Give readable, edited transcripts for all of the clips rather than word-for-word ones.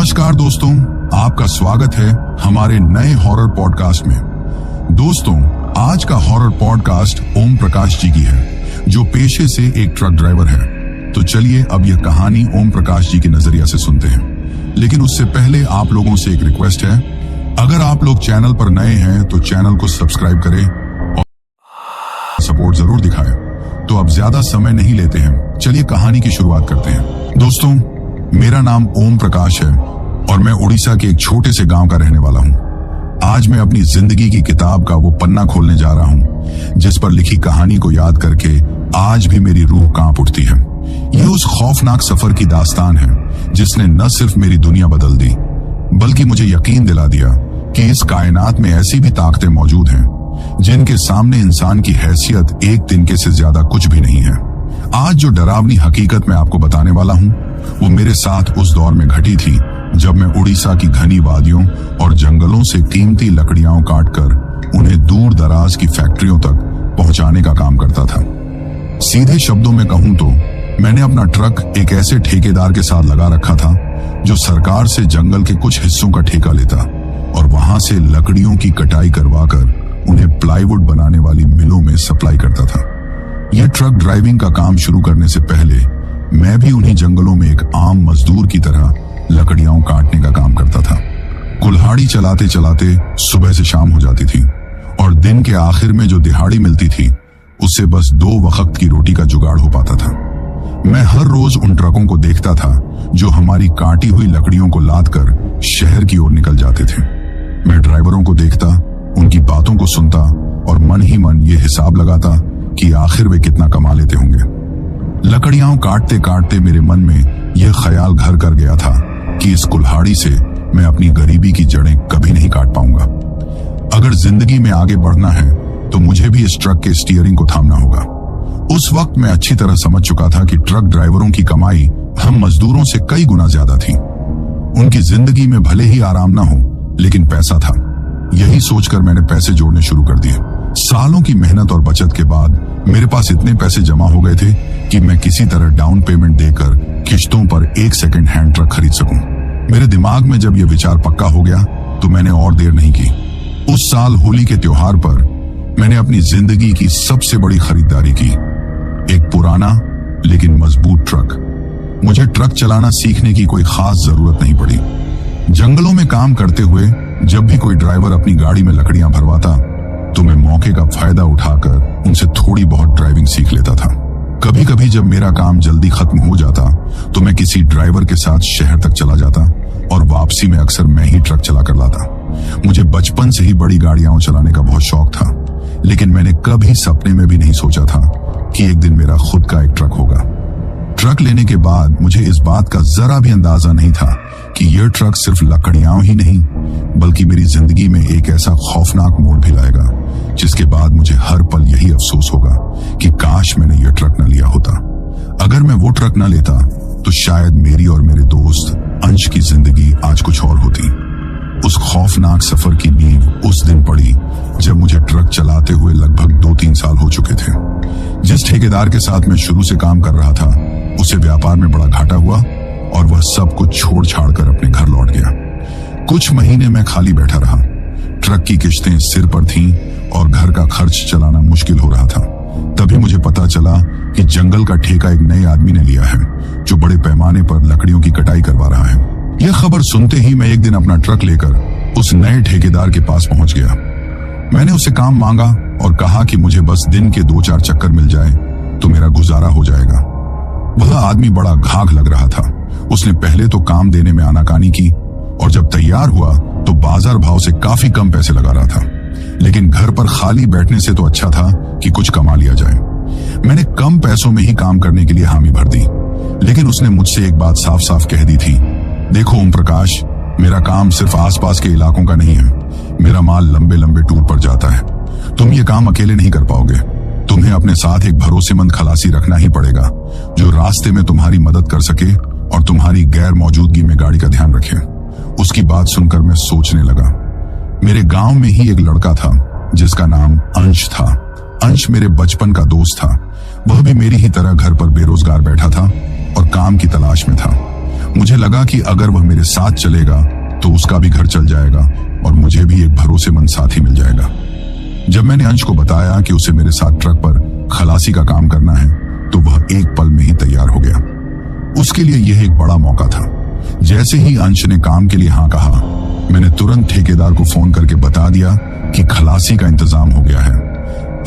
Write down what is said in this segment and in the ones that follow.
नमस्कार दोस्तों, आपका स्वागत है हमारे नए हॉरर पॉडकास्ट में। दोस्तों, आज का हॉरर पॉडकास्ट ओम प्रकाश जी की है, जो पेशे से एक ट्रक ड्राइवर है। तो चलिए अब यह कहानी ओम प्रकाश जी के नजरिया से सुनते हैं। लेकिन उससे पहले आप लोगों से एक रिक्वेस्ट है, अगर आप लोग चैनल पर नए हैं तो चैनल को सब्सक्राइब करें और सपोर्ट जरूर दिखाएं। तो अब ज्यादा समय नहीं लेते हैं, चलिए कहानी की शुरुआत करते हैं। दोस्तों, मेरा नाम ओम प्रकाश है और मैं उड़ीसा के एक छोटे से गांव का रहने वाला हूं। आज मैं अपनी जिंदगी की किताब का वो पन्ना खोलने जा रहा हूं जिस पर लिखी कहानी को याद करके आज भी मेरी रूह कांप उठती है। यह उस खौफनाक सफर की दास्तान है जिसने न सिर्फ मेरी दुनिया बदल दी, बल्कि मुझे यकीन दिला दिया कि इस कायनात में ऐसी भी ताकतें मौजूद हैं जिनके सामने इंसान की हैसियत एक तिनके से ज्यादा कुछ भी नहीं है। आज जो डरावनी हकीकत मैं आपको बताने वाला हूं, वो मेरे साथ उस दौर में घटी थी जब मैं उड़ीसा की घनी वादियों और जंगलों से कीमती लकड़ियां काटकर उन्हें दूर दराज की फैक्ट्रियों तक पहुंचाने का काम करता था। सीधे शब्दों में कहूं तो मैंने अपना ट्रक एक ऐसे ठेकेदार के साथ लगा रखा था जो सरकार से जंगल के कुछ हिस्सों का ठेका लेता और वहां से लकड़ियों की कटाई करवाकर उन्हें प्लाईवुड बनाने वाली मिलों में सप्लाई करता था। यह ट्रक ड्राइविंग का काम शुरू करने से पहले मैं भी उन्हीं जंगलों में एक आम मजदूर की तरह लकड़ियां काटने का काम करता था। कुल्हाड़ी चलाते चलाते सुबह से शाम हो जाती थी और दिन के आखिर में जो दिहाड़ी मिलती थी उससे बस 2 वक्त की रोटी का जुगाड़ हो पाता था। मैं हर रोज उन ट्रकों को देखता था जो हमारी काटी हुई लकड़ियों को लादकर शहर की ओर निकल जाते थे। मैं ड्राइवरों को देखता, उनकी बातों को सुनता और मन ही मन ये हिसाब लगाता कि आखिर वे कितना कमा लेते होंगे। लकड़ियां काटते काटते मेरे मन में यह ख्याल घर कर गया था कि इस कुल्हाड़ी से मैं अपनी गरीबी की जड़ें कभी नहीं काट पाऊंगा। अगर जिंदगी में आगे बढ़ना है तो मुझे भी इस ट्रक के स्टीयरिंग को थामना होगा। उस वक्त मैं अच्छी तरह समझ चुका था कि ट्रक ड्राइवरों की कमाई हम मजदूरों से कई गुना ज्यादा थी। उनकी जिंदगी में भले ही आराम ना हो, लेकिन पैसा था। यही सोचकर मैंने पैसे जोड़ने शुरू कर दिए। सालों की मेहनत और बचत के बाद मेरे पास इतने पैसे जमा हो गए थे कि मैं किसी तरह डाउन पेमेंट देकर किश्तों पर एक सेकंड हैंड ट्रक खरीद सकूं। मेरे दिमाग में जब यह विचार पक्का हो गया तो मैंने और देर नहीं की। उस साल होली के त्योहार पर मैंने अपनी जिंदगी की सबसे बड़ी खरीदारी की, एक पुराना लेकिन मजबूत ट्रक। मुझे ट्रक चलाना सीखने की कोई खास जरूरत नहीं पड़ी। जंगलों में काम करते हुए जब भी कोई ड्राइवर अपनी गाड़ी में लकड़ियां भरवाता तो मैं मौके का फायदा उठाकर उनसे थोड़ी बहुत ड्राइविंग सीख लेता था। कभी कभी जब मेरा काम जल्दी खत्म हो जाता तो मैं किसी ड्राइवर के साथ शहर तक चला जाता और वापसी में अक्सर मैं ही ट्रक चला कर लाता। मुझे बचपन से ही बड़ी गाड़ियां चलाने का बहुत शौक था, लेकिन मैंने कभी सपने में भी नहीं सोचा था कि एक दिन मेरा खुद का एक ट्रक होगा। ट्रक लेने के बाद मुझे इस बात का जरा भी अंदाजा नहीं था कि यह ट्रक सिर्फ लकड़ियां ही नहीं बल्कि मेरी जिंदगी में एक ऐसा खौफनाक मोड़ भी लाएगा जिसके बाद मुझे हर पल यही अफसोस होगा कि काश मैंने यह ट्रक न लिया होता। अगर मैं वो ट्रक न लेता तो शायद मेरी और मेरे दोस्त अंश की जिंदगी आज कुछ और होती। उस खौफनाक सफर की नींव उस दिन पड़ी जब मुझे ट्रक चलाते हुए लगभग 2-3 साल हो चुके थे। जिस ठेकेदार के साथ मैं शुरू से काम कर रहा था उसे व्यापार में बड़ा घाटा हुआ और वह सब कुछ छोड़ छाड़ कर अपने घर लौट गया। कुछ महीने मैं खाली बैठा रहा। ट्रक की किश्तें सिर पर थीं और घर का खर्च चलाना मुश्किल हो रहा था। तभी मुझे पता चला कि जंगल का ठेका एक नए आदमी ने लिया है जो बड़े पैमाने पर लकड़ियों की कटाई करवा रहा है। यह खबर सुनते ही मैं एक दिन अपना ट्रक लेकर उस नए ठेकेदार के पास पहुंच गया। मैंने उससे काम मांगा और कहा कि मुझे बस दिन के 2-4 चक्कर मिल जाए तो मेरा गुजारा हो जाएगा। वह आदमी बड़ा घाघ लग रहा था। उसने पहले तो काम देने में आनाकानी की और जब तैयार हुआ तो बाजार भाव से काफी कम पैसे लगा रहा था। लेकिन घर पर खाली बैठने से तो अच्छा था कि कुछ कमा लिया जाए। मैंने कम पैसों में ही काम करने के लिए हामी भर दी, लेकिन उसने मुझसे एक बात साफ साफ कह दी थी, देखो ओम प्रकाश, मेरा काम सिर्फ आसपास के इलाकों का नहीं है। मेरा माल लंबे लंबे टूर पर जाता है। तुम ये काम अकेले नहीं कर पाओगे। तुम्हें अपने साथ एक भरोसेमंद खलासी रखना ही पड़ेगा जो रास्ते में तुम्हारी मदद कर सके और तुम्हारी गैर मौजूदगी में गाड़ी का ध्यान रखे। उसकी बात सुनकर मैं सोचने लगा। मेरे गांव में ही एक लड़का था जिसका नाम अंश था। अंश मेरे बचपन का दोस्त था। वह भी मेरी ही तरह घर पर बेरोजगार बैठा था और काम की तलाश में था। मुझे लगा कि अगर वह मेरे साथ चलेगा तो उसका भी घर चल जाएगा और मुझे भी एक भरोसेमंद साथी मिल जाएगा। जब मैंने अंश को बताया कि उसे मेरे साथ ट्रक पर खलासी का काम करना है तो वह एक पल में ही तैयार हो गया। उसके लिए यह एक बड़ा मौका था। जैसे ही अंश ने काम के लिए हाँ कहा, मैंने तुरंत ठेकेदार को फोन करके बता दिया कि खलासी का इंतजाम हो गया है।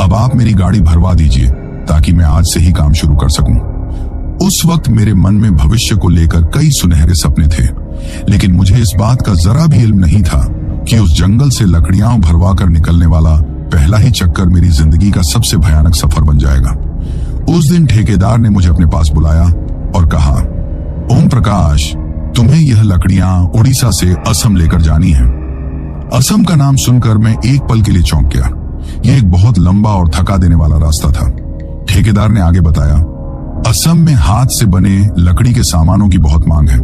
अब आप मेरी गाड़ी भरवा दीजिए ताकि मैं आज से ही काम शुरू कर सकूं। उस वक्त मेरे मन में भविष्य को लेकर कई सुनहरे सपने थे, लेकिन मुझे इस बात का जरा भी इल्म नहीं था कि उस जंगल से लकड़ियां भरवा कर निकलने वाला पहला ही चक्कर मेरी जिंदगी का सबसे भयानक सफर बन जाएगा। उस दिन ठेकेदार ने मुझे अपने पास बुलाया और कहा, ओम प्रकाश, तुम्हें यह लकड़ियां उड़ीसा से असम लेकर जानी है। असम का नाम सुनकर मैं एक पल के लिए चौंक गया। यह एक बहुत लंबा और थका देने वाला रास्ता था। ठेकेदार ने आगे बताया, असम में हाथ से बने लकड़ी के सामानों की बहुत मांग है।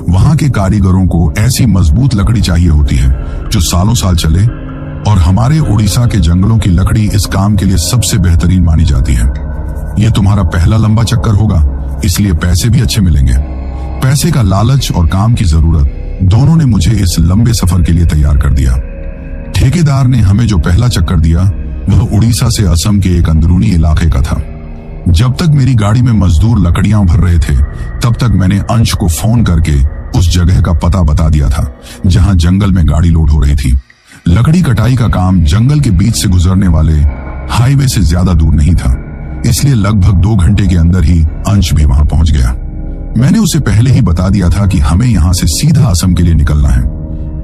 वहां के कारीगरों को ऐसी मजबूत लकड़ी चाहिए होती है जो सालों साल चले, और हमारे उड़ीसा के जंगलों की लकड़ी इस काम के लिए सबसे बेहतरीन मानी जाती है। यह तुम्हारा पहला लंबा चक्कर होगा, इसलिए पैसे भी अच्छे मिलेंगे। पैसे का लालच और काम की जरूरत दोनों ने मुझे इस लंबे सफर के लिए तैयार कर दिया। ठेकेदार ने हमें जो पहला चक्कर दिया वह उड़ीसा से असम के एक अंदरूनी इलाके का था। जब तक मेरी गाड़ी में मजदूर लकड़ियां भर रहे थे, तब तक मैंने अंश को फोन करके उस जगह का पता बता दिया था जहां जंगल में गाड़ी लोड हो रही थी। लकड़ी कटाई का काम जंगल के बीच से गुजरने वाले हाईवे से ज्यादा दूर नहीं था, इसलिए लगभग 2 घंटे के अंदर ही अंश भी वहां पहुंच गया। मैंने उसे पहले ही बता दिया था कि हमें यहां से सीधा असम के लिए निकलना है,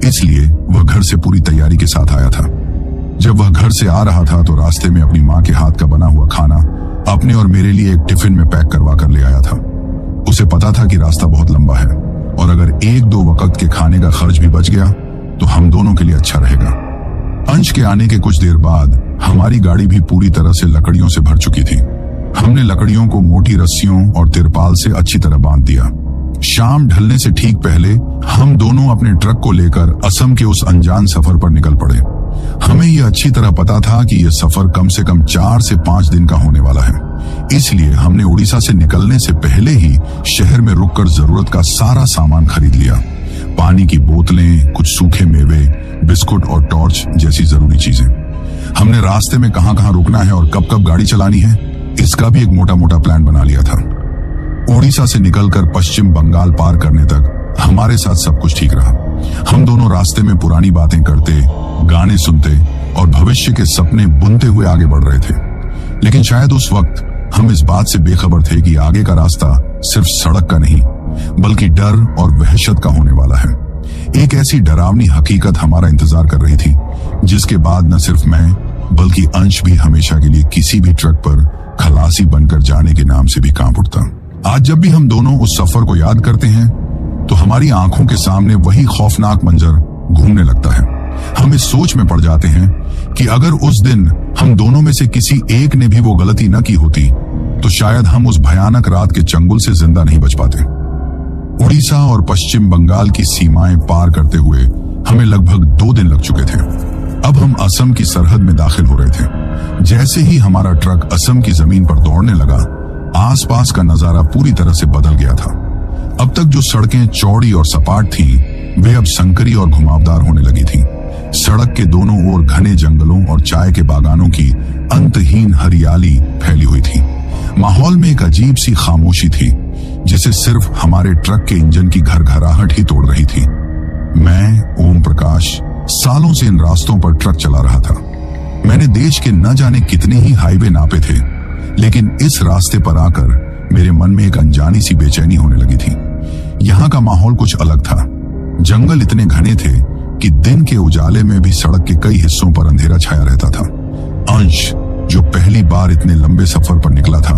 इसलिए वह घर से पूरी तैयारी के साथ आया था। जब वह घर से आ रहा था तो रास्ते में अपनी माँ के हाथ का बना हुआ खाना अपने और मेरे लिए एक टिफिन में पैक करवा कर ले आया था। उसे पता था कि रास्ता बहुत लंबा है और अगर 1-2 वक्त के खाने का खर्च भी बच गया तो हम दोनों के लिए अच्छा रहेगा। अंश के आने के कुछ देर बाद हमारी गाड़ी भी पूरी तरह से लकड़ियों से भर चुकी थी। हमने लकड़ियों को मोटी रस्सियों और तिरपाल से अच्छी तरह बांध दिया। शाम ढलने से ठीक पहले हम दोनों अपने ट्रक को लेकर असम के उस अनजान सफर पर निकल पड़े। हमें यह अच्छी तरह पता था कि यह सफर कम से कम 4 से 5 दिन का होने वाला है, इसलिए हमने उड़ीसा से निकलने से पहले ही शहर में रुककर जरूरत का सारा सामान खरीद लिया। पानी की बोतलें, कुछ सूखे मेवे, बिस्कुट और टॉर्च जैसी जरूरी चीजें। हमने रास्ते में कहां कहां रुकना है और कब कब गाड़ी चलानी है, इसका भी एक मोटा मोटा प्लान बना लिया था। उड़ीसा से निकलकर पश्चिम बंगाल पार करने तक हमारे साथ सब कुछ ठीक रहा। हम दोनों रास्ते में पुरानी बातें करते, गाने सुनते और भविष्य के सपने बुनते हुए आगे बढ़ रहे थे। लेकिन शायद उस वक्त हम इस बात से बेखबर थे कि आगे का रास्ता सिर्फ सड़क का नहीं बल्कि डर और वहशत का होने वाला है। एक ऐसी डरावनी हकीकत हमारा इंतजार कर रही थी जिसके बाद न सिर्फ मैं बल्कि अंश भी हमेशा के लिए किसी भी ट्रक पर खलासी बनकर जाने के नाम से भी कांप उठता। आज जब भी हम दोनों उस सफर को याद करते हैं तो हमारी आंखों के सामने वही खौफनाक मंजर घूमने लगता है। हम इस सोच में पड़ जाते हैं कि अगर उस दिन हम दोनों में से किसी एक ने भी वो गलती न की होती तो शायद हम उस भयानक रात के चंगुल से जिंदा नहीं बच पाते। उड़ीसा और पश्चिम बंगाल की सीमाएं पार करते हुए हमें लगभग 2 दिन लग चुके थे। अब हम असम की सरहद में दाखिल हो रहे थे। जैसे ही हमारा ट्रक असम की जमीन पर दौड़ने लगा, आसपास का नजारा पूरी तरह से बदल गया था। अब तक जो सड़कें चौड़ी और सपाट थीं, वे अब संकरी और घुमावदार होने लगी थीं। सड़क के दोनों ओर घने जंगलों और चाय के बागानों की अंतहीन हरियाली फैली हुई थी। माहौल में एक अजीब सी खामोशी थी जिसे सिर्फ हमारे ट्रक के इंजन की घरघराहट ही तोड़ रही थी। मैं, ओम प्रकाश, सालों से इन रास्तों पर ट्रक चला रहा था। मैंने देश के न जाने कितने ही हाईवे नापे थे, लेकिन इस रास्ते पर आकर मेरे मन में एक अनजानी सी बेचैनी होने लगी थी। यहाँ का माहौल कुछ अलग था। जंगल इतने घने थे कि दिन के उजाले में भी सड़क के कई हिस्सों पर अंधेरा छाया रहता था। अंश, जो पहली बार इतने लंबे सफर पर निकला था,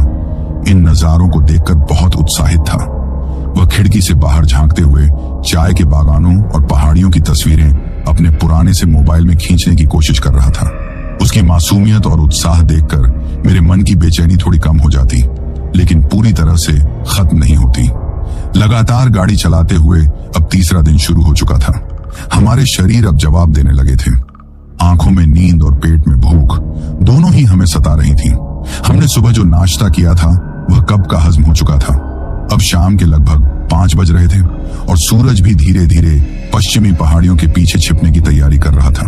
इन नजारों को देखकर बहुत उत्साहित था। वह खिड़की से बाहर झांकते हुए चाय के बागानों और पहाड़ियों की तस्वीरें अपने पुराने से मोबाइल में खींचने की कोशिश कर रहा था। उसकी मासूमियत और उत्साह देखकर मेरे मन की बेचैनी थोड़ी कम हो जाती, लेकिन पूरी तरह से खत्म नहीं होती। लगातार गाड़ी चलाते हुए अब तीसरा दिन शुरू हो चुका था। हमारे शरीर अब जवाब देने लगे थे। आंखों में नींद और पेट में भूख दोनों ही हमें सता रही थी। हमने सुबह जो नाश्ता किया था वह कब का हजम हो चुका था। अब शाम के लगभग 5 बज रहे थे और सूरज भी धीरे धीरे पश्चिमी पहाड़ियों के पीछे छिपने की तैयारी कर रहा था।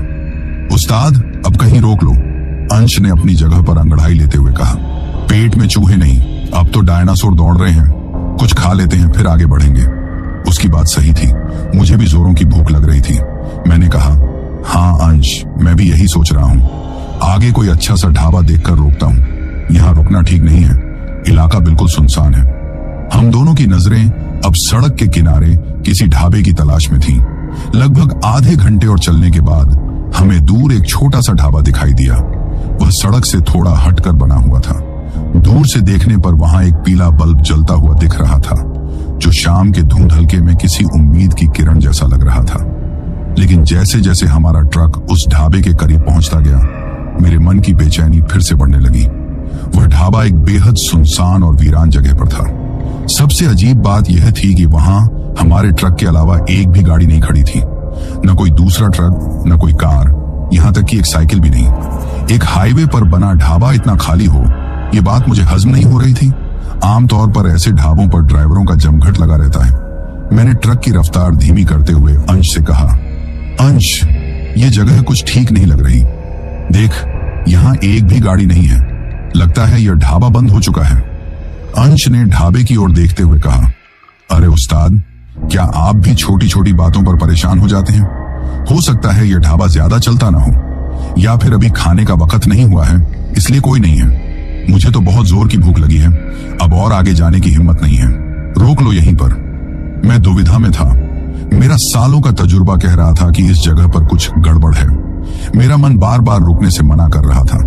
उस्ताद, अब कहीं रोक लो, अंश ने अपनी जगह पर अंगड़ाई लेते हुए कहा। पेट में चूहे नहीं, अब तो डायनासोर दौड़ रहे हैं, कुछ खा लेते हैं फिर आगे बढ़ेंगे। उसकी बात सही थी, मुझे भी जोरों की भूख लग रही थी। मैंने कहा, हाँ अंश, मैं भी यही सोच रहा हूँ। आगे कोई अच्छा सा ढाबा देखकर रोकता हूँ, यहाँ रुकना ठीक नहीं है, इलाका बिल्कुल सुनसान है। हम दोनों की नजरें अब सड़क के किनारे किसी ढाबे की तलाश में थीं। लगभग आधे घंटे और चलने के बाद हमें दूर एक छोटा सा ढाबा दिखाई दिया। वह सड़क से थोड़ा हटकर बना हुआ था। दूर से देखने पर वहां एक पीला बल्ब जलता हुआ दिख रहा था, जो शाम के धुंध हल्के में किसी उम्मीद की किरण जैसा लग रहा था। लेकिन जैसे जैसे हमारा ट्रक उस ढाबे के करीब पहुंचता गया, मेरे मन की बेचैनी फिर से बढ़ने लगी। वह ढाबा एक बेहद सुनसान और वीरान जगह पर था। सबसे अजीब बात यह थी कि वहां हमारे ट्रक के अलावा एक भी गाड़ी नहीं खड़ी थी। न कोई दूसरा ट्रक, न कोई कार, यहां तक कि एक साइकिल भी नहीं। एक हाईवे पर बना ढाबा इतना खाली हो, ये बात मुझे हजम नहीं हो रही थी। आमतौर पर ऐसे ढाबों पर ड्राइवरों का जमघट लगा रहता है। मैंने ट्रक की रफ्तार धीमी करते हुए अंश से कहा, अंश, ये जगह कुछ ठीक नहीं लग रही। देख, यहाँ एक भी गाड़ी नहीं है, लगता है यह ढाबा बंद हो चुका है। अंश ने ढाबे की ओर देखते हुए कहा, अरे उस्ताद, क्या आप भी छोटी छोटी बातों पर परेशान हो जाते हैं? हो सकता है यह ढाबा ज्यादा चलता ना हो, या फिर अभी खाने का वक्त नहीं हुआ है, इसलिए कोई नहीं है। मुझे तो बहुत जोर की भूख लगी है, अब और आगे जाने की हिम्मत नहीं है, रोक लो यहीं पर। मैं दुविधा में था। मेरा सालों का तजुर्बा कह रहा था कि इस जगह पर कुछ गड़बड़ है। मेरा मन बार बार रुकने से मना कर रहा था,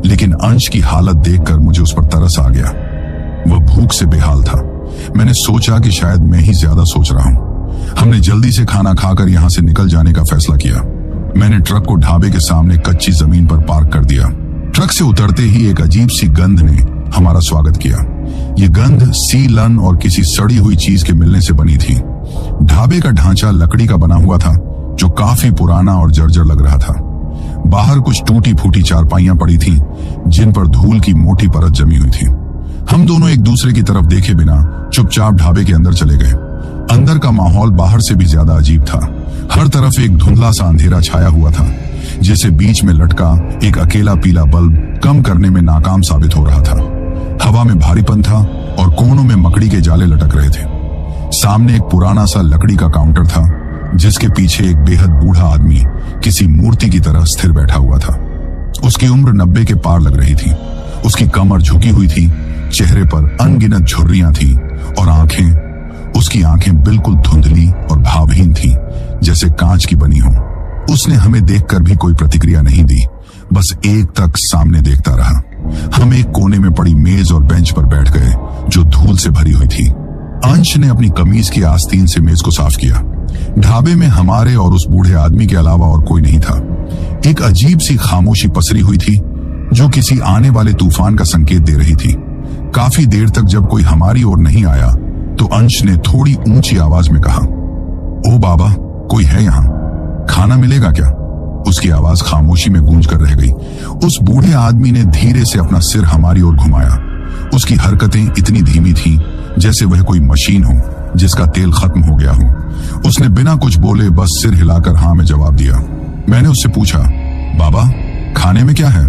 लेकिन अंश की हालत देखकर मुझे उस पर तरस आ गया। वह भूख से बेहाल था। मैंने सोचा कि शायद मैं ही ज्यादा सोच रहा हूं। हमने जल्दी से खाना खाकर यहां से निकल जाने का फैसला किया। मैंने ट्रक को ढाबे के सामने कच्ची जमीन पर पार्क कर दिया। ट्रक से उतरते ही एक अजीब सी गंध ने हमारा स्वागत किया। ये गंध सीलन और किसी सड़ी हुई चीज के मिलने से बनी थी। ढाबे का ढांचा लकड़ी का बना हुआ था, जो काफी पुराना और जर्जर लग रहा था। बाहर कुछ टूटी फूटी चारपाइयां पड़ी थीं, जिन पर धूल की मोटी परत जमी हुई थी। हम दोनों एक दूसरे की तरफ देखे बिना चुपचाप ढाबे के अंदर चले गए। अंदर का माहौल बाहर से भी ज्यादा अजीब था। हर तरफ एक धुंधला सा अंधेरा छाया हुआ था, जैसे बीच में लटका एक अकेला पीला बल्ब कम करने में नाकाम साबित हो रहा था। हवा में भारीपन था और कोनों में मकड़ी के जाले लटक रहे थे। सामने एक पुराना सा लकड़ी का काउंटर था, जिसके पीछे एक बेहद बूढ़ा आदमी किसी मूर्ति की तरह स्थिर बैठा हुआ था। उसकी उम्र 90 के पार लग रही थी। उसकी कमर झुकी हुई थी, चेहरे पर अनगिनत झुर्रियां थीं और उसकी आंखें बिल्कुल धुंधली और भावहीन थीं, जैसे कांच की बनी हो। उसने हमें देखकर भी कोई प्रतिक्रिया नहीं दी, बस एक तक सामने देखता रहा। हम एक कोने में पड़ी मेज और बेंच पर बैठ गए, जो धूल से भरी हुई थी। अंश ने अपनी कमीज की आस्तीन से मेज को साफ किया। ढाबे में हमारे और उस बूढ़े आदमी के अलावा और कोई नहीं था। एक अजीब सी खामोशी पसरी हुई थी, जो किसी आने वाले तूफान का संकेत दे रही थी। काफी देर तक जब कोई हमारी ओर नहीं आया, तो अंश ने थोड़ी ऊंची आवाज में कहा, ओ बाबा, कोई है यहाँ? खाना मिलेगा क्या? उसकी आवाज खामोशी में गूंज कर रह गई। उस बूढ़े आदमी ने धीरे से अपना सिर हमारी ओर घुमाया। उसकी हरकतें इतनी धीमी थीं, जैसे वह कोई मशीन हो जिसका तेल खत्म हो गया हो। उसने बिना कुछ बोले बस सिर हिलाकर हाँ में जवाब दिया। मैंने उससे पूछा, बाबा, खाने में क्या है?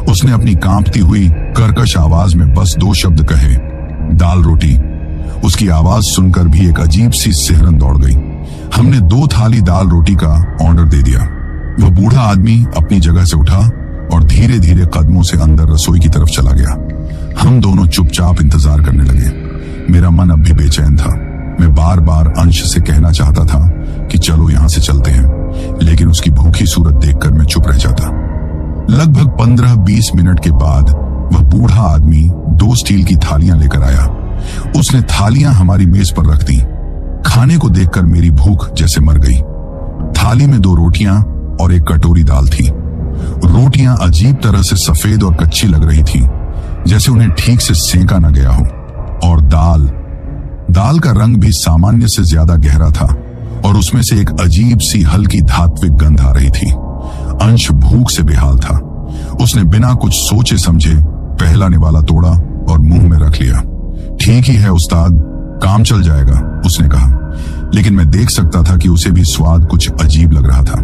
उसने अपनी कांपती हुई कर्कश आवाज में बस 2 शब्द कहे, दाल रोटी। उसकी आवाज सुनकर भी एक अजीब सी सिहरन दौड़ गई। हमने 2 थाली दाल रोटी का ऑर्डर दे दिया। वह बूढ़ा आदमी अपनी जगह से उठा और धीरे धीरे कदमों से अंदर रसोई की तरफ चला गया। हम दोनों चुपचाप इंतजार करने लगे। मेरा मन अब भी बेचैन था। मैं बार बार अंश से कहना चाहता था कि चलो यहां से चलते हैं, लेकिन उसकी भूखी सूरत देखकर मैं चुप रह जाता। लगभग 15-20 मिनट के बाद वह बूढ़ा आदमी 2 स्टील की थालियां लेकर आया। उसने थालियां हमारी मेज पर रख दी। खाने को देखकर मेरी भूख जैसे मर गई। थाली में 2 रोटियां और एक कटोरी दाल थी। रोटियां अजीब तरह से सफेद और कच्ची लग रही थीं, जैसे उन्हें ठीक से सेंका न गया हो। और दाल का रंग भी सामान्य से ज्यादा गहरा था और उसमें से एक अजीब सी हल्की धात्विक गंध आ रही थी। अंश भूख से बेहाल था। उसने बिना कुछ सोचे समझे पहला निवाला तोड़ा और मुंह में रख लिया। ठीक ही है उस्ताद, काम चल जाएगा, उसने कहा। लेकिन मैं देख सकता था कि उसे भी स्वाद कुछ अजीब लग रहा था।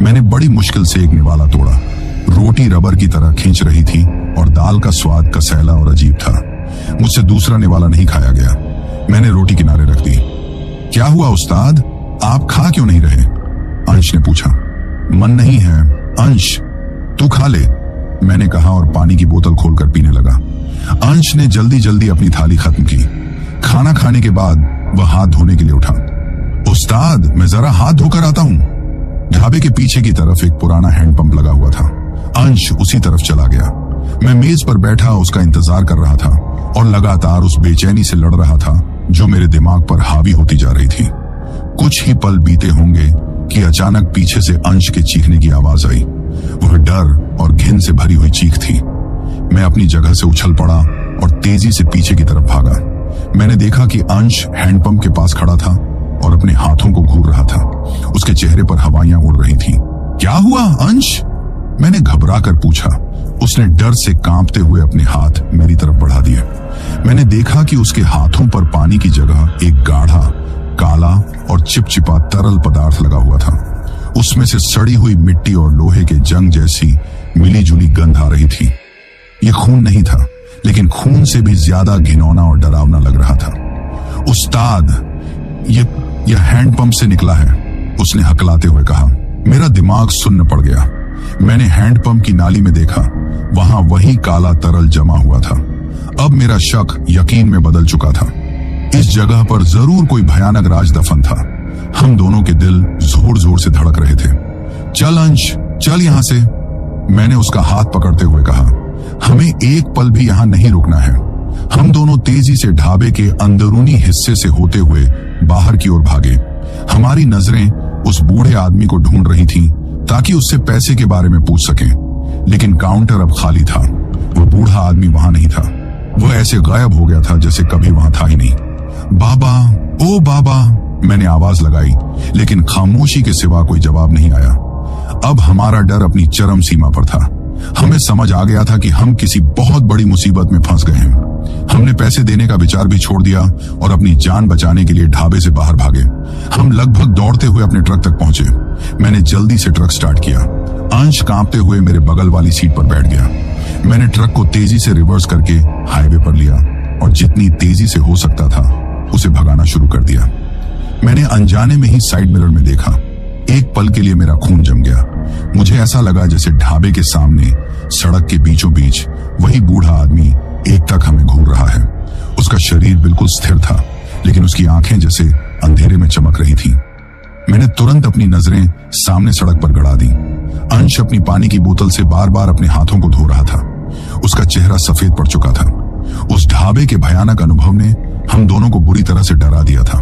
मैंने बड़ी मुश्किल से एक निवाला तोड़ा। रोटी रबर की तरह खींच रही थी और दाल का स्वाद कसैला और अजीब था। मुझसे दूसरा निवाला नहीं खाया गया। मैंने रोटी किनारे रख दी। क्या हुआ उस्ताद, आप खा क्यों नहीं रहे? अंश ने पूछा। मन नहीं है अंश, तू खा ले, मैंने कहा और पानी की बोतल खोलकर पीने लगा। अंश ने जल्दी जल्दी अपनी थाली खत्म की। खाना खाने के बाद वह हाथ धोने के लिए उठा। उस्ताद, मैं जरा हाथ धोकर आता हूं। ढाबे के पीछे की तरफ एक पुराना हैंडपंप लगा हुआ था। अंश उसी तरफ चला गया। मैं मेज पर बैठा उसका इंतजार कर रहा था और लगातार उस बेचैनी से लड़ रहा था जो मेरे दिमाग पर हावी होती जा रही थी। कुछ ही पल बीते होंगे कि अचानक पीछे से अंश के चीखने की आवाज आई। वह डर और घिन से भरी हुई चीख थी। मैं अपनी जगह से उछल पड़ा और तेजी से पीछे की तरफ भागा। मैंने देखा कि अंश हैंडपंप के पास खड़ा था और अपने हाथों को घूर रहा था। उसके चेहरे पर हवाइयां उड़ रही थीं। क्या हुआ अंश? मैंने घबरा कर पूछा। उसने डर से कांपते हुए अपने हाथ मेरी तरफ बढ़ा दिए। मैंने देखा कि उसके हाथों पर पानी की जगह एक गाढ़ा, काला और चिपचिपा तरल पदार्थ लगा हुआ था। उसमें से सड़ी हुई मिट्टी और लोहे के जंग जैसी मिलीजुली गंध आ रही थी। यह खून नहीं था, लेकिन खून से भी ज्यादा घिनौना और डरावना लग रहा था। उस्ताद, यह हैंडपंप से निकला है, उसने हकलाते हुए कहा। मेरा दिमाग सुन्न पड़ गया। मैंने हैंडपंप की नाली में देखा, वहां वही काला तरल जमा हुआ था। अब मेरा शक यकीन में बदल चुका था। इस जगह पर जरूर कोई भयानक राज दफन था। हम दोनों के दिल जोर जोर से धड़क रहे थे। चल अंश, चल यहां से, मैंने उसका हाथ पकड़ते हुए कहा। हमें एक पल भी यहां नहीं रुकना है। हम दोनों तेजी से ढाबे के अंदरूनी हिस्से से होते हुए बाहर की ओर भागे। हमारी नजरें उस बूढ़े आदमी को ढूंढ रही थीं ताकि उससे पैसे के बारे में पूछ सकें, लेकिन काउंटर अब खाली था। वो बूढ़ा आदमी वहां नहीं था। वह ऐसे गायब हो गया था जैसे कभी वहां था ही नहीं। बाबा, ओ बाबा, मैंने आवाज लगाई, लेकिन खामोशी के सिवा कोई जवाब नहीं आया। अब हमारा डर अपनी चरम सीमा पर था। हमें समझ आ गया था कि हम किसी बहुत बड़ी मुसीबत में फंस गए हैं। हमने पैसे देने का विचार भी छोड़ दिया और अपनी जान बचाने के लिए ढाबे से बाहर भागे। हम लगभग दौड़ते हुए अपने ट्रक तक पहुंचे। मैंने जल्दी से ट्रक स्टार्ट किया। अंश कांपते हुए मेरे बगल वाली सीट पर बैठ गया। मैंने ट्रक को तेजी से रिवर्स करके हाईवे पर लिया और जितनी तेजी से हो सकता था उसे भगाना शुरू कर दिया। मैंने अनजाने में ही साइड मिरर में देखा। एक पल के लिए मेरा खून जम गया। मुझे ऐसा लगा जैसे ढाबे के सामने सड़क के बीचों बीच वही बूढ़ा आदमी एकटक हमें घूर रहा है। उसका शरीर बिल्कुल स्थिर था, लेकिन उसकी आंखें जैसे अंधेरे में चमक रही थीं। मैंने तुरंत अपनी नजरें सामने सड़क पर गड़ा दी। अंश अपनी पानी की बोतल से बार बार अपने हाथों को धो रहा था। उसका चेहरा सफेद पड़ चुका था। उस ढाबे के भयानक अनुभव ने हम दोनों को बुरी तरह से डरा दिया था।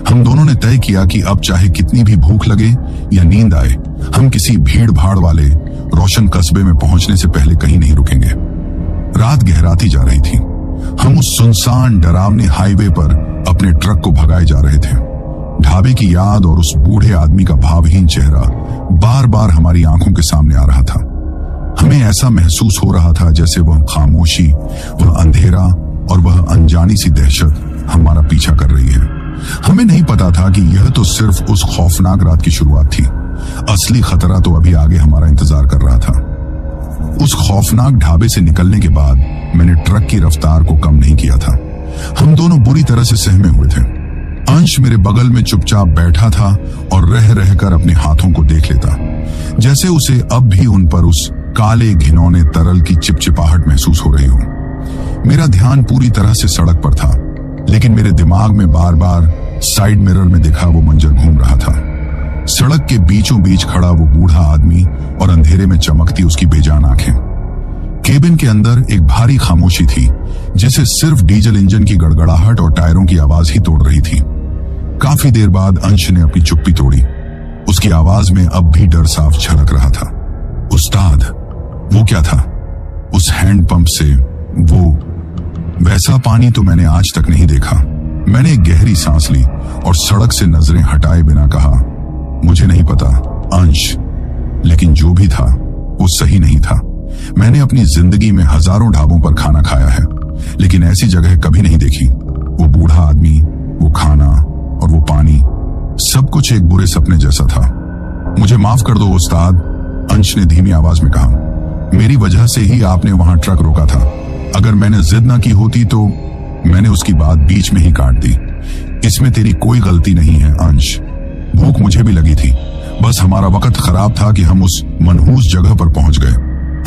हम दोनों ने तय किया कि अब चाहे कितनी भी भूख लगे या नींद आए, हम किसी भीड़ भाड़ वाले रोशन कस्बे में पहुंचने से पहले कहीं नहीं रुकेंगे। रात गहराती जा रही थी। हम उस सुनसान डरावने हाईवे पर अपने ट्रक को भगाए जा रहे थे। ढाबे की याद और उस बूढ़े आदमी का भावहीन चेहरा बार बार हमारी आंखों के सामने आ रहा था। हमें ऐसा महसूस हो रहा था जैसे वह खामोशी, वह अंधेरा और वह अनजानी सी दहशत हमारा पीछा कर रही है। हमें नहीं पता था कि यह तो सिर्फ उस खौफनाक रात की शुरुआत थी। असली खतरा तो अभी आगे हमारा इंतजार कर रहा था। उस खौफनाक ढाबे से निकलने के बाद मैंने ट्रक की रफ्तार को कम नहीं किया था। हम दोनों बुरी तरह से सहमे हुए थे। अंश मेरे बगल में चुपचाप बैठा था और रह रहकर अपने हाथों को देख लेता, जैसे उसे अब भी उन पर उस काले घिनौने तरल की चिपचिपाहट महसूस हो रही हो। मेरा ध्यान पूरी तरह से सड़क पर था, लेकिन मेरे दिमाग में बार बार साइड मिरर में दिखा वो मंजर घूम रहा था। सड़क के बीचों बीच खड़ा वो बूढ़ा आदमी और अंधेरे में चमकती उसकी बेजान आंखें। केबिन के अंदर एक भारी खामोशी थी, जिसे सिर्फ डीजल इंजन की गड़गड़ाहट और टायरों की आवाज ही तोड़ रही थी। काफी देर बाद अंश ने अपनी चुप्पी तोड़ी। उसकी आवाज में अब भी डर साफ झलक रहा था। उस्ताद, वो क्या था? उस हैंडपंप से वो वैसा पानी तो मैंने आज तक नहीं देखा। मैंने एक गहरी सांस ली और सड़क से नजरें हटाए बिना कहा, मुझे नहीं पता अंश, लेकिन जो भी था वो सही नहीं था। मैंने अपनी जिंदगी में हजारों ढाबों पर खाना खाया है, लेकिन ऐसी जगह कभी नहीं देखी। वो बूढ़ा आदमी वो खाना और वो पानी, सब कुछ एक बुरे सपने जैसा था। मुझे माफ कर दो उस्ताद, अंश ने धीमी आवाज में कहा। मेरी वजह से ही आपने वहां ट्रक रोका था। अगर मैंने जिद ना की होती तो मैंने उसकी बात बीच में ही काट दी। इसमें तेरी कोई गलती नहीं है अंश। भूख मुझे भी लगी थी, बस हमारा वक्त खराब था कि हम उस मनहूस जगह पर पहुंच गए।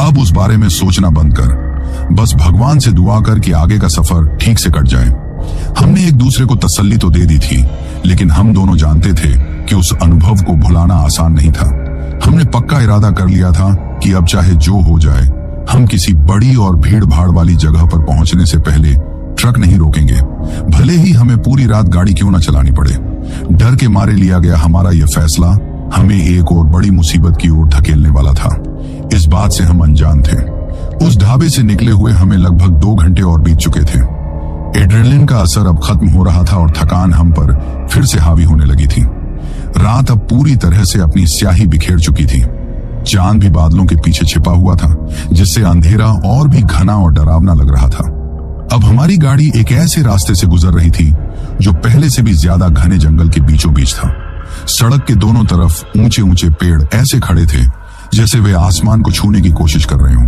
अब उस बारे में सोचना बंद कर, बस भगवान से दुआ कर कि आगे का सफर ठीक से कट जाए। हमने एक दूसरे को तसल्ली तो दे दी थी, लेकिन हम दोनों जानते थे कि उस अनुभव को भुलाना आसान नहीं था। हमने पक्का इरादा कर लिया था कि अब चाहे जो हो जाए, हम किसी बड़ी और भीड़ भाड़ वाली जगह पर पहुंचने से पहले ट्रक नहीं रोकेंगे, भले ही हमें पूरी रात गाड़ी क्यों न चलानी पड़े। डर के मारे लिया गया हमारा यह फैसला हमें एक और बड़ी मुसीबत की ओर धकेलने वाला था। इस बात से हम अनजान थे। उस ढाबे से निकले हुए हमें लगभग 2 घंटे और बीत चुके थे। एड्रेनलिन का असर अब खत्म हो रहा था और थकान हम पर फिर से हावी होने लगी थी। रात अब पूरी तरह से अपनी स्याही बिखेर चुकी थी। चांद भी बादलों के पीछे छिपा हुआ था, जिससे अंधेरा और भी घना और डरावना लग रहा था। अब हमारी गाड़ी एक ऐसे रास्ते से गुजर रही थी जो पहले से भी ज्यादा घने जंगल के बीचों बीच था। सड़क के दोनों तरफ ऊंचे ऊंचे पेड़ ऐसे खड़े थे जैसे वे आसमान को छूने की कोशिश कर रहे हों।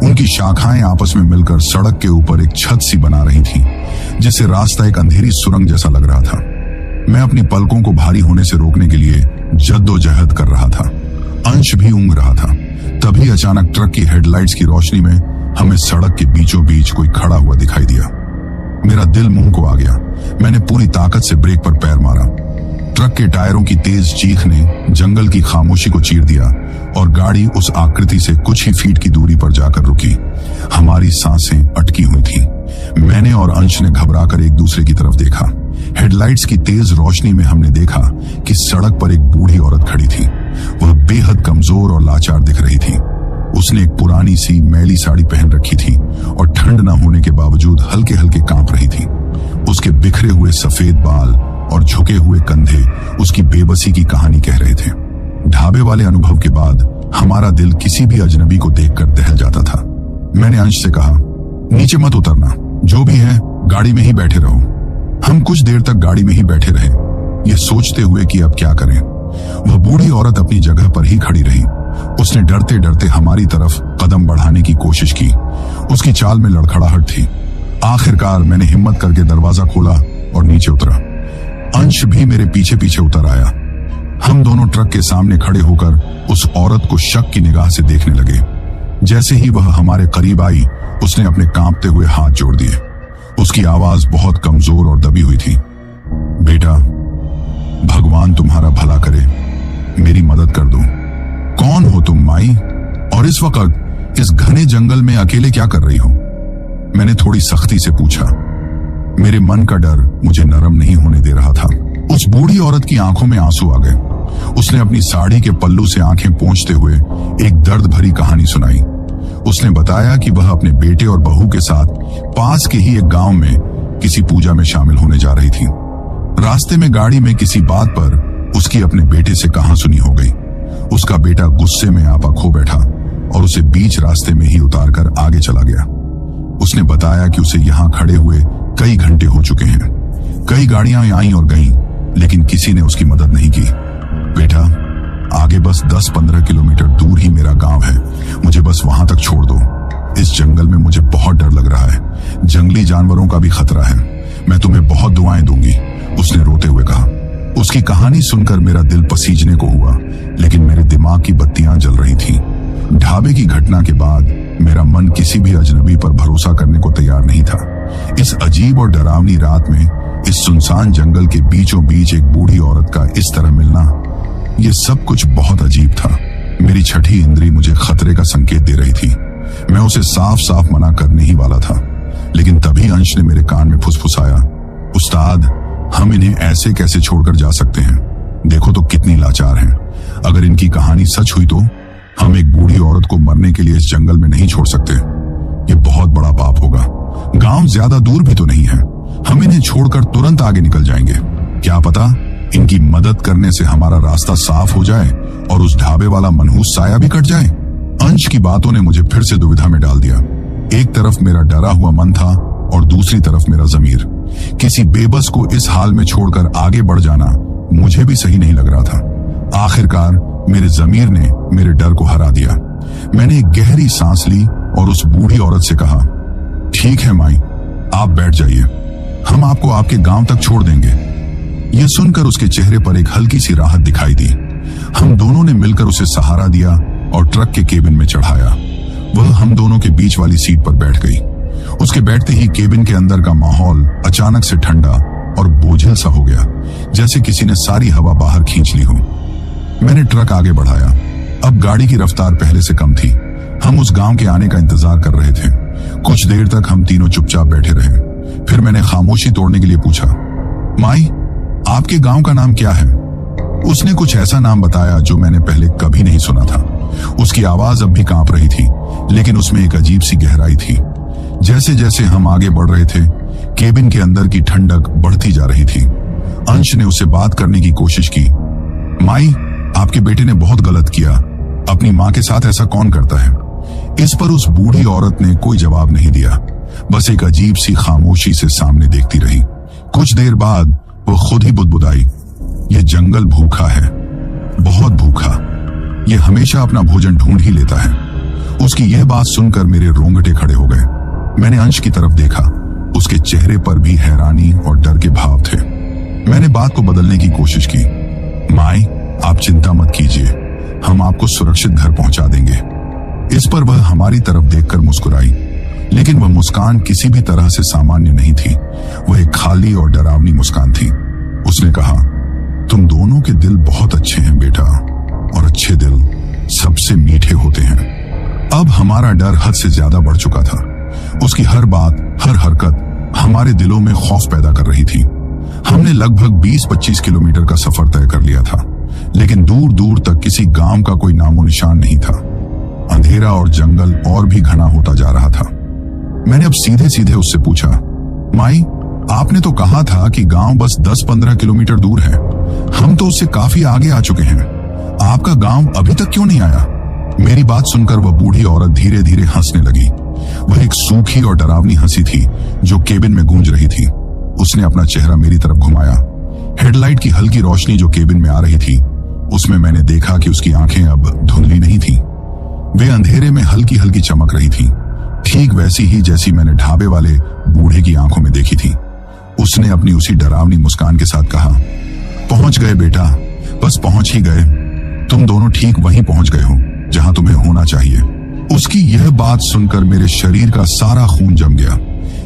उनकी शाखाएं आपस में मिलकर सड़क के ऊपर एक छत सी बना रही थी, जिससे रास्ता एक अंधेरी सुरंग जैसा लग रहा था। मैं अपनी पलकों को भारी होने से रोकने के लिए जद्दोजहद कर रहा था। अंश भी ऊँघ रहा था। तभी अचानक ट्रक की हेडलाइट्स की रोशनी में हमें सड़क के बीचों बीच कोई खड़ा हुआ दिखाई दिया। मेरा दिल मुंह को आ गया। मैंने पूरी ताकत से ब्रेक पर पैर मारा। ट्रक के टायरों की तेज चीख ने जंगल की खामोशी को चीर दिया और गाड़ी उस आकृति से कुछ ही फीट की दूरी पर जाकर रुकी। हमारी सांसें अटकी हुई थीं। मैंने और अंश ने घबराकर एक दूसरे की तरफ देखा। हेडलाइट्स की तेज रोशनी में हमने देखा कि सड़क पर एक बूढ़ी औरत खड़ी थी। वह बेहद कमजोर और लाचार दिख रही थी। उसने एक पुरानी सी मैली साड़ी पहन रखी थी और ठंड न होने के बावजूद हल्के हल्के कांप रही थी। उसके बिखरे हुए सफेद बाल और झुके हुए कंधे उसकी बेबसी की कहानी कह रहे थे। ढाबे वाले अनुभव के बाद हमारा दिल किसी भी अजनबी को देखकर दहल जाता था। मैंने अंश से कहा, नीचे मत उतरना, जो भी है गाड़ी में ही बैठे रहो। हम कुछ देर तक गाड़ी में ही बैठे रहे, ये सोचते हुए कि अब क्या करें। वह बूढ़ी औरत अपनी जगह पर ही खड़ी रही। उसने डरते डरते हमारी तरफ कदम बढ़ाने की कोशिश की। उसकी चाल में लड़खड़ाहट थी। आखिरकार मैंने हिम्मत करके दरवाजा खोला और नीचे उतरा। अंश भी मेरे पीछे पीछे उतर आया। हम दोनों ट्रक के सामने खड़े होकर उस औरत को शक की निगाह से देखने लगे। जैसे ही वह हमारे करीब आई, उसने अपने कांपते हुए हाथ जोड़ दिए। उसकी आवाज बहुत कमजोर और दबी हुई थी। बेटा, भगवान तुम्हारा भला करे, मेरी मदद कर दो। कौन हो तुम माई? और इस वक्त इस घने जंगल में अकेले क्या कर रही हो? मैंने थोड़ी सख्ती से पूछा। मेरे मन का डर मुझे नरम नहीं होने दे रहा था। उस बूढ़ी औरत की आंखों में आंसू आ गए। उसने अपनी साड़ी के पल्लू से आंखें पोंछते हुए एक दर्द भरी कहानी सुनाई। उसने बताया कि वह अपने बेटे और बहू के साथ पास के ही एक गांव में किसी पूजा में शामिल होने जा रही थी। रास्ते में गाड़ी में किसी बात पर उसकी अपने बेटे से कहासुनी हो गई। उसका बेटा गुस्से में आपा खो बैठा और उसे बीच रास्ते में ही उतारकर आगे चला गया। उसने बताया कि उसे यहाँ खड़े हुए कई घंटे हो चुके हैं। कई गाड़ियां आईं और गईं, लेकिन किसी ने उसकी मदद नहीं की। बेटा, आगे बस 10-15 किलोमीटर दूर ही मेरा गांव है, मुझे बस वहां तक छोड़ दो। इस जंगल में मुझे बहुत डर लग रहा है। जंगली जानवरों का भी खतरा है। मैं तुम्हें बहुत दुआएं दूंगी, उसने रोते हुए कहा। उसकी कहानी सुनकर मेरा दिल पसीजने को हुआ, लेकिन मेरे दिमाग की बत्तियां जल रही थीं। ढाबे की घटना के बाद मेरा मन किसी भी अजनबी पर भरोसा करने को तैयार नहीं था। इस अजीब और डरावनी रात में इस सुनसान जंगल के बीचों बीच एक बूढ़ी औरत का इस तरह मिलना, ये सब कुछ बहुत अजीब था। मेरी छठी इंद्री मुझे खतरे का संकेत दे रही थी। मैं उसे साफ साफ मना करने ही वाला था, लेकिन तभी अंश ने मेरे कान में फुसफुसाया, उस्ताद, हम इन्हें ऐसे कैसे छोड़कर जा सकते हैं? देखो तो कितनी लाचार हैं। अगर इनकी कहानी सच हुई तो हम एक बूढ़ी औरत को मरने के लिए इस जंगल में नहीं छोड़ सकते। ये बहुत बड़ा पाप होगा। गांव ज्यादा दूर भी तो नहीं है। हम इन्हें छोड़कर तुरंत आगे निकल जाएंगे। क्या पता इनकी मदद करने से हमारा रास्ता साफ हो जाए और उस ढाबे वाला मनहूस साया भी कट जाए। अंश की बातों ने मुझे फिर से दुविधा में डाल दिया। एक तरफ मेरा डरा हुआ मन था और दूसरी तरफ मेरा ज़मीर। किसी बेबस को इस हाल में छोड़कर आगे बढ़ जाना मुझे भी सही नहीं लग रहा था। आखिरकार मेरे ज़मीर ने मेरे डर को हरा दिया। मैंने एक गहरी सांस ली और उस बूढ़ी औरत से कहा, ठीक है माई, आप बैठ जाइए, हम आपको आपके गांव तक छोड़ देंगे। यह सुनकर उसके चेहरे पर एक हल्की सी राहत दिखाई दी। हम दोनों ने मिलकर उसे सहारा दिया और ट्रक के केबिन में चढ़ाया। वह हम दोनों के बीच वाली सीट पर बैठ गई। उसके बैठते ही केबिन के अंदर का माहौल अचानक से ठंडा और बोझिल सा हो गया, जैसे किसी ने सारी हवा बाहर खींच ली हो। मैंने ट्रक आगे बढ़ाया। अब गाड़ी की रफ्तार पहले से कम थी। हम उस गांव के आने का इंतजार कर रहे थे। कुछ देर तक हम तीनों चुपचाप बैठे रहे। फिर मैंने खामोशी तोड़ने के लिए पूछा, माई, आपके गांव का नाम क्या है? उसने कुछ ऐसा नाम बताया जो मैंने पहले कभी नहीं सुना था। उसकी आवाज अब भी कांप रही थी, लेकिन उसमें एक अजीब सी गहराई थी। जैसे जैसे हम आगे बढ़ रहे थे, केबिन के अंदर की ठंडक बढ़ती जा रही थी। अंश ने उससे बात करने की कोशिश की। माई, आपके बेटे ने बहुत गलत किया। अपनी माँ के साथ ऐसा कौन करता है? इस पर उस बूढ़ी औरत ने कोई जवाब नहीं दिया, बस एक अजीब सी खामोशी से सामने देखती रही। कुछ देर बाद वो खुद ही बुदबुदाई, ये जंगल भूखा है, बहुत भूखा। ये हमेशा अपना भोजन ढूंढ ही लेता है। उसकी यह बात सुनकर मेरे रोंगटे खड़े हो गए। मैंने अंश की तरफ देखा। उसके चेहरे पर भी हैरानी और डर के भाव थे। मैंने बात को बदलने की कोशिश की। माई, आप चिंता मत कीजिए, हम आपको सुरक्षित घर पहुंचा देंगे। इस पर वह हमारी तरफ देखकर मुस्कुराई, लेकिन वह मुस्कान किसी भी तरह से सामान्य नहीं थी। वह एक खाली और डरावनी मुस्कान थी। उसने कहा, तुम दोनों के दिल बहुत अच्छे हैं बेटा, और अच्छे दिल सबसे मीठे होते हैं। अब हमारा डर हद से ज्यादा बढ़ चुका था। उसकी हर बात, हर हरकत हमारे दिलों में खौफ पैदा कर रही थी। हमने लगभग 20-25 किलोमीटर का सफर तय कर लिया था, लेकिन दूर दूर तक किसी गांव का कोई नामो निशान नहीं था। अंधेरा और जंगल और भी घना होता जा रहा था। मैंने अब सीधे सीधे उससे पूछा, माई, आपने तो कहा था कि गांव बस 10-15 किलोमीटर दूर है। हम तो उससे काफी आगे आ चुके हैं। आपका गांव अभी तक क्यों नहीं आया? मेरी बात सुनकर वह बूढ़ी औरत धीरे धीरे हंसने लगी। वह एक सूखी और डरावनी हंसी थी जो केबिन में गूंज रही थी। उसने अपना चेहरा मेरी तरफ घुमाया। हेडलाइट की हल्की रोशनी जो केबिन में आ रही थी, उसमें मैंने देखा कि उसकी आंखें अब धुंधली नहीं थी। वे अंधेरे में हल्की हल्की चमक रही थी, ठीक वैसी ही जैसी मैंने ढाबे वाले बूढ़े की आंखों में देखी थी। उसने अपनी उसी डरावनी मुस्कान के साथ कहा, पहुंच गए बेटा, बस पहुंच ही गए। तुम दोनों ठीक वहीं पहुंच गए हो जहां तुम्हें होना चाहिए। उसकी यह बात सुनकर मेरे शरीर का सारा खून जम गया।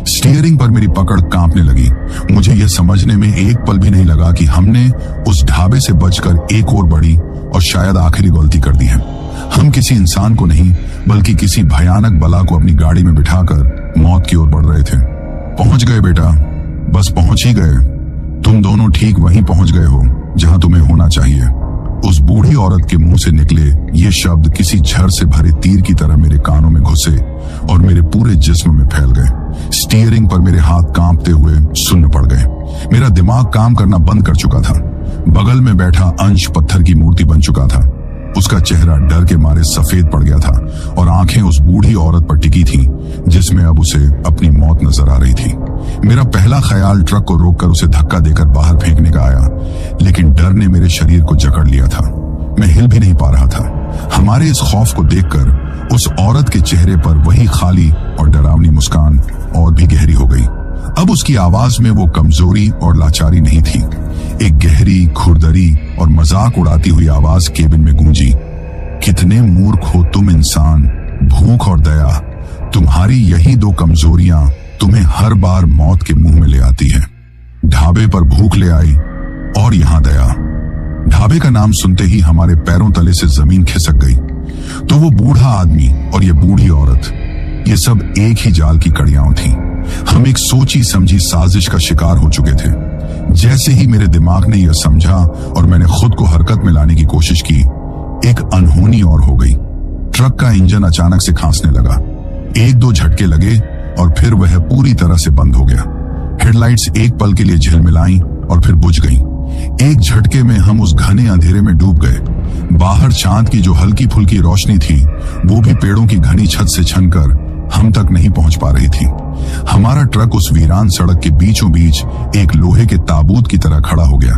स्टीयरिंग पर मेरी पकड़ कांपने लगी। मुझे यह समझने में एक पल भी नहीं लगा कि हमने उस ढाबे से बचकर एक और बड़ी और शायद आखिरी गलती कर दी है। हम किसी इंसान को नहीं, बल्कि किसी भयानक बला को अपनी गाड़ी में बिठाकर मौत की ओर बढ़ रहे थे। पहुंच गए बेटा, बस पहुंच ही गए। तुम दोनों ठीक वहीं पहुंच गए हो जहां तुम्हें होना चाहिए। उस बूढ़ी औरत के मुंह से निकले ये शब्द किसी झर से भरे तीर की तरह मेरे कानों में घुसे और मेरे पूरे जिस्म में फैल गए। स्टीयरिंग पर मेरे हाथ कांपते हुए सुन्न पड़ गए। मेरा दिमाग काम करना बंद कर चुका था। बगल में बैठा अंश पत्थर की मूर्ति बन चुका था। उसका चेहरा डर के मारे सफेद पड़ गया था और आंखें उस बूढ़ी औरत पर टिकी थीं, जिसमें अब उसे अपनी मौत नजर आ रही थी। मेरा पहला ख्याल ट्रक को रोककर उसे धक्का देकर बाहर फेंकने का आया, लेकिन डर ने मेरे शरीर को जकड़ लिया था। मैं हिल भी नहीं पा रहा था। हमारे इस खौफ को देखकर उस औरत के चेहरे पर वही खाली और डरावनी मुस्कान और भी गहरी हो गई। अब उसकी आवाज में वो कमजोरी और लाचारी नहीं थी। एक गहरी, खुरदरी और मजाक उड़ाती हुई आवाज केबिन में गूंजी। कितने मूर्ख हो तुम इंसान, भूख और दया, तुम्हारी यही दो कमजोरियां तुम्हें हर बार मौत के मुंह में ले आती है। ढाबे पर भूख ले आई और यहां दया। ढाबे का नाम सुनते ही हमारे पैरों तले से जमीन खिसक गई। तो वो बूढ़ा आदमी और ये बूढ़ी औरत, ये सब एक ही जाल की कड़ियां थीं। हम एक सोची समझी साजिश का शिकार हो चुके थे। जैसे ही मेरे दिमाग ने यह समझा और मैंने खुद को हरकत में लाने की कोशिश की, एक अनहोनी और हो गई। ट्रक का इंजन अचानक से खांसने लगा। 1-2 झटके लगे और फिर वह पूरी तरह से बंद हो गया। हेडलाइट्स एक पल के लिए झिलमिलाईं और फिर बुझ गईं। एक झटके में हम उस घने अंधेरे में डूब गए। बाहर चांद की जो हल्की फुल्की रोशनी थी, वो भी पेड़ों की घनी छत से छनकर हम तक नहीं पहुंच पा रही थी। हमारा ट्रक उस वीरान सड़क के बीचों बीच एक लोहे के ताबूत की तरह खड़ा हो गया।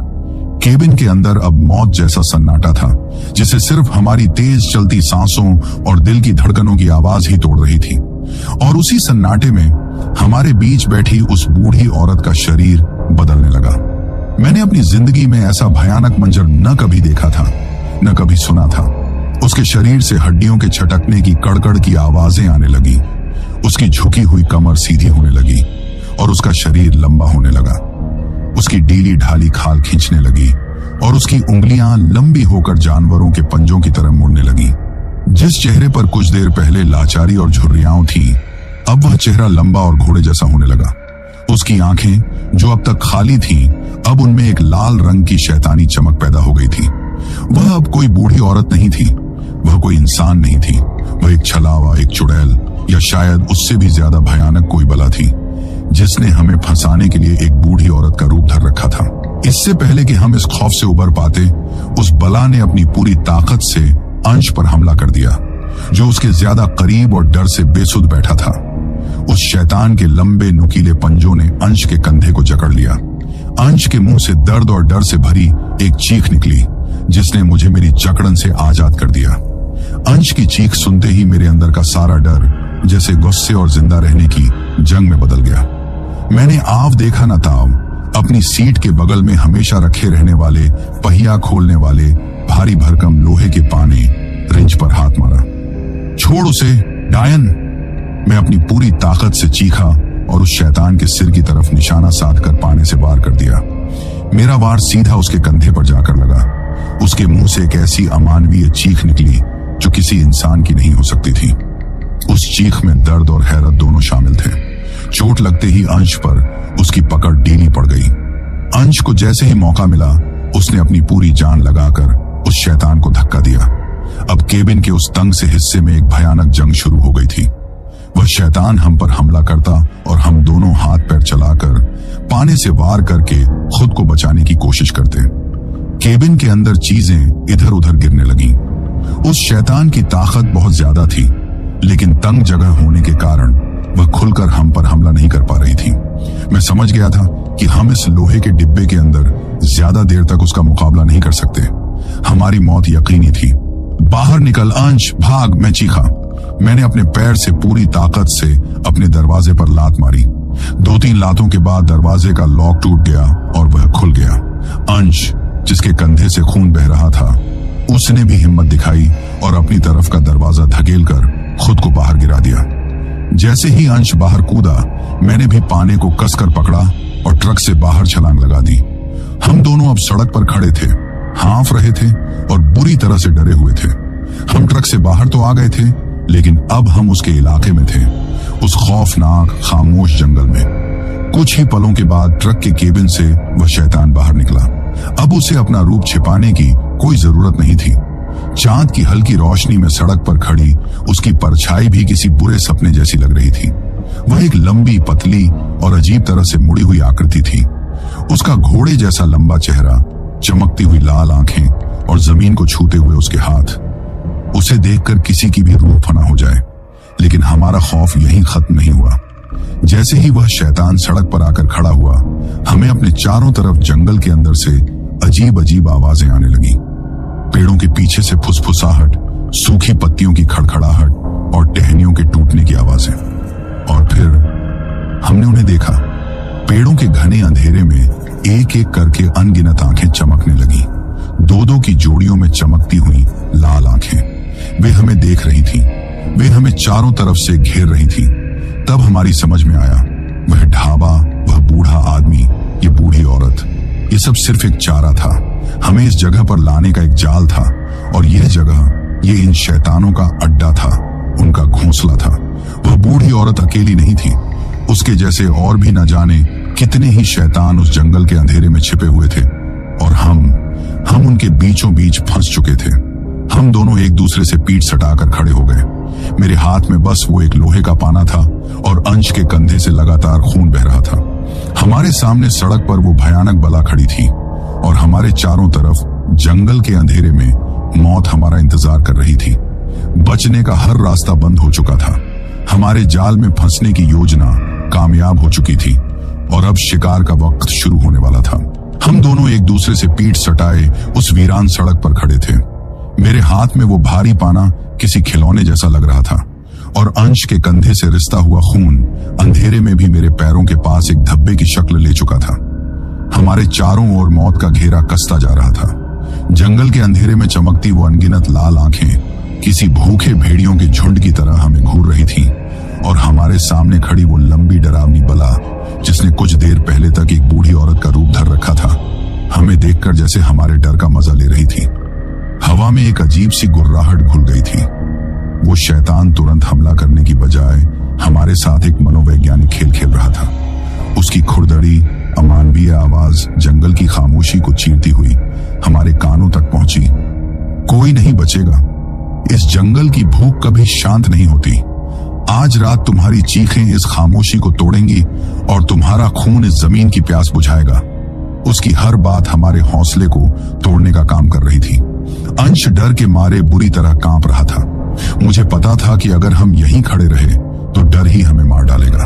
केबिन के अंदर अब मौत जैसा सन्नाटा था, जिसे सिर्फ हमारी तेज चलती सांसों और दिल की धड़कनों की आवाज ही तोड़ रही थी। और उसी सन्नाटे में हमारे बीच बैठी उस बूढ़ी औरत का शरीर बदलने लगा। मैंने अपनी जिंदगी में ऐसा भयानक मंजर न कभी देखा था, न कभी सुना था। उसके शरीर से हड्डियों के छटकने की कड़कड़ की आवाजें आने लगी। उसकी झुकी हुई कमर सीधी होने लगी और उसका शरीर लंबा होने लगा। उसकी ढीली ढाली खाल खींचने लगी और उसकी उंगलियां लंबी होकर जानवरों के पंजों की तरह मुड़ने लगी। जिस चेहरे पर कुछ देर पहले लाचारी और झुर्रियां थी, अब वह चेहरा लंबा और घोड़े जैसा होने लगा। उसकी आंखें जो अब तक खाली थीं, अब उनमें एक लाल रंग की शैतानी चमक पैदा हो गई थी। वह अब कोई बूढ़ी औरत नहीं थी, वह कोई इंसान नहीं थी, वह एक छलावा, एक चुड़ैल या शायद उससे भी ज्यादा भयानक कोई बला थी, जिसने हमें फंसाने के लिए एक बूढ़ी औरत का रूप धर रखा था। इससे पहले कि हम इस खौफ से उबर पाते, उस बला ने अपनी पूरी ताकत से अंश पर हमला कर दिया, जो उसके ज्यादा करीब और डर से बेसुध बैठा था। उस शैतान के लंबे नुकीले पंजों ने अंश के कंधे को जकड़ लिया। अंश के मुंह से दर्द और डर से भरी एक चीख निकली, जिसने मुझे मेरी जकड़न से आजाद कर दिया। अंश की चीख सुनते ही मेरे अंदर का सारा डर जैसे गुस्से और जिंदा रहने की जंग में बदल गया। मैंने आव देखा न ताव अपनी सीट के बगल में हमेशा रखे रहने वाले पहिया खोलने वाले भारी भरकम लोहे के पाने रिंच पर हाथ मारा। छोड़ उसे डायन, मैं अपनी पूरी ताकत से चीखा और उस शैतान के सिर की तरफ निशाना साध कर पाने से वार कर दिया। मेरा वार सीधा उसके कंधे पर जाकर लगा। उसके मुंह से एक ऐसी अमानवीय चीख निकली जो किसी इंसान की नहीं हो सकती थी। उस चीख में दर्द और हैरत दोनों शामिल थे। चोट लगते ही अंश पर उसकी पकड़ ढीली पड़ गई। अंश को जैसे ही मौका मिला, उसने अपनी पूरी जान लगाकर उस शैतान को धक्का दिया। अब केबिन के उस तंग से हिस्से में एक भयानक जंग शुरू हो गई थी। वह शैतान हम पर हमला करता और हम दोनों हाथ पैर चलाकर पाने से वार करके खुद को बचाने की कोशिश करते। केबिन के अंदर चीजें इधर उधर गिरने लगीं। उस शैतान की ताकत बहुत ज्यादा थी, लेकिन तंग जगह होने के कारण वह खुलकर हम पर हमला नहीं कर पा रही थी। मैं समझ गया था कि हम इस लोहे के डिब्बे के अंदर ज्यादा देर तक उसका मुकाबला नहीं कर सकते। हमारी मौत यकीनी थी। बाहर निकल अंश, भाग, मैं चीखा। मैंने अपने पैर से पूरी ताकत से अपने दरवाजे पर लात मारी। 2-3 लातों के बाद दरवाजे का लॉक टूट गया और वह खुल गया। अंश, जिसके कंधे से खून बह रहा था, उसने भी हिम्मत दिखाई और अपनी तरफ का दरवाजा धकेलकर खुद को बाहर गिरा दिया। जैसे ही अंश बाहर कूदा, मैंने भी पाने को कसकर पकड़ा और ट्रक से बाहर छलांग लगा दी। हम दोनों अब सड़क पर खड़े थे, हाँफ रहे थे और बुरी तरह से डरे हुए थे। हम ट्रक से बाहर तो आ गए थे, लेकिन अब हम उसके इलाके में थे, उस खौफनाक खामोश जंगल में। कुछ ही पलों के बाद ट्रक के केबिन से वह शैतान बाहर निकला। अब उसे अपना रूप छिपाने की कोई जरूरत नहीं थी। चांद की हल्की रोशनी में सड़क पर खड़ी उसकी परछाई भी किसी बुरे सपने जैसी लग रही थी। वह एक लंबी, पतली और अजीब तरह से मुड़ी हुई आकृति थी। उसका घोड़े जैसा लंबा चेहरा, चमकती हुई लाल आंखें और जमीन को छूते हुए उसके हाथ। उसे देखकर किसी की भी रूह फना हो जाए, लेकिन हमारा खौफ यहीं खत्म नहीं हुआ। जैसे ही वह शैतान सड़क पर आकर खड़ा हुआ, हमें अपने चारों तरफ जंगल के अंदर से अजीब अजीब आवाजें आने लगी। पेड़ों के पीछे से फुसफुसाहट, सूखी पत्तियों की खड़खड़ाहट और टहनियों के टूटने की आवाजें। और फिर हमने उन्हें देखा। पेड़ों के घने अंधेरे में एक एक करके अनगिनत आंखें चमकने लगी। 2-2 की जोड़ियों में चमकती हुई लाल आंखें। वे हमें देख रही थीं। वे हमें चारों तरफ से घेर रही थीं। तब हमारी समझ में आया, वह ढाबा, वह बूढ़ा आदमी, ये बूढ़ी औरत, ये सब सिर्फ एक चारा था। हमें इस जगह पर लाने का एक जाल था और यह जगह, ये इन शैतानों का अड्डा था, उनका घोंसला था। वह बूढ़ी औरत अकेली नहीं थी। उसके जैसे और भी न जाने कितने ही शैतान उस जंगल के अंधेरे में छिपे हुए थे और हम उनके बीचों बीच फंस चुके थे। हम दोनों एक दूसरे से पीठ सटाकर खड़े हो गए। मेरे हाथ में बस वो एक लोहे का पाना था और अंश के कंधे से लगातार खून बह रहा था। हमारे सामने सड़क पर वो भयानक बला खड़ी थी और हमारे चारों तरफ जंगल के अंधेरे में मौत हमारा इंतजार कर रही थी। बचने का हर रास्ता बंद हो चुका था। हमारे जाल में फंसने की योजना कामयाब हो चुकी थी और अब शिकार का वक्त शुरू होने वाला था। हम दोनों एक दूसरे से पीठ सटाए उस वीरान सड़क पर खड़े थे। मेरे हाथ में वो भारी पाना किसी खिलौने जैसा लग रहा था और अंश के कंधे से रिसता हुआ खून अंधेरे में भी मेरे पैरों के पास एक धब्बे की शक्ल ले चुका था। हमारे चारों ओर मौत का घेरा कसता जा रहा था। जंगल के अंधेरे में चमकती वो अनगिनत लाल आंखें किसी भूखे भेड़ियों के झुंड की तरह हमें घूर रही थी और हमारे सामने खड़ी वो लंबी डरावनी बला जिसने कुछ देर पहले तक एक बूढ़ी औरत का रूप धर रखा था, हमें देखकर जैसे हमारे डर का मजा ले रही थी। हवा में एक अजीब सी गुर्राहट घुल गई थी। वो शैतान तुरंत हमला करने की बजाय हमारे साथ एक मनोवैज्ञानिक खेल खेल रहा था। उसकी खुरदड़ी अमानवीय आवाज जंगल की खामोशी को चीरती हुई हमारे कानों तक पहुंची। कोई नहीं बचेगा। इस जंगल की भूख कभी शांत नहीं होती। आज रात तुम्हारी चीखें इस खामोशी को तोड़ेंगी और तुम्हारा खून इस जमीन की प्यास बुझाएगा। उसकी हर बात हमारे हौसले को तोड़ने का काम कर रही थी। अंश डर के मारे बुरी तरह कांप रहा था। मुझे पता था कि अगर हम यहीं खड़े रहे तो डर ही हमें मार डालेगा।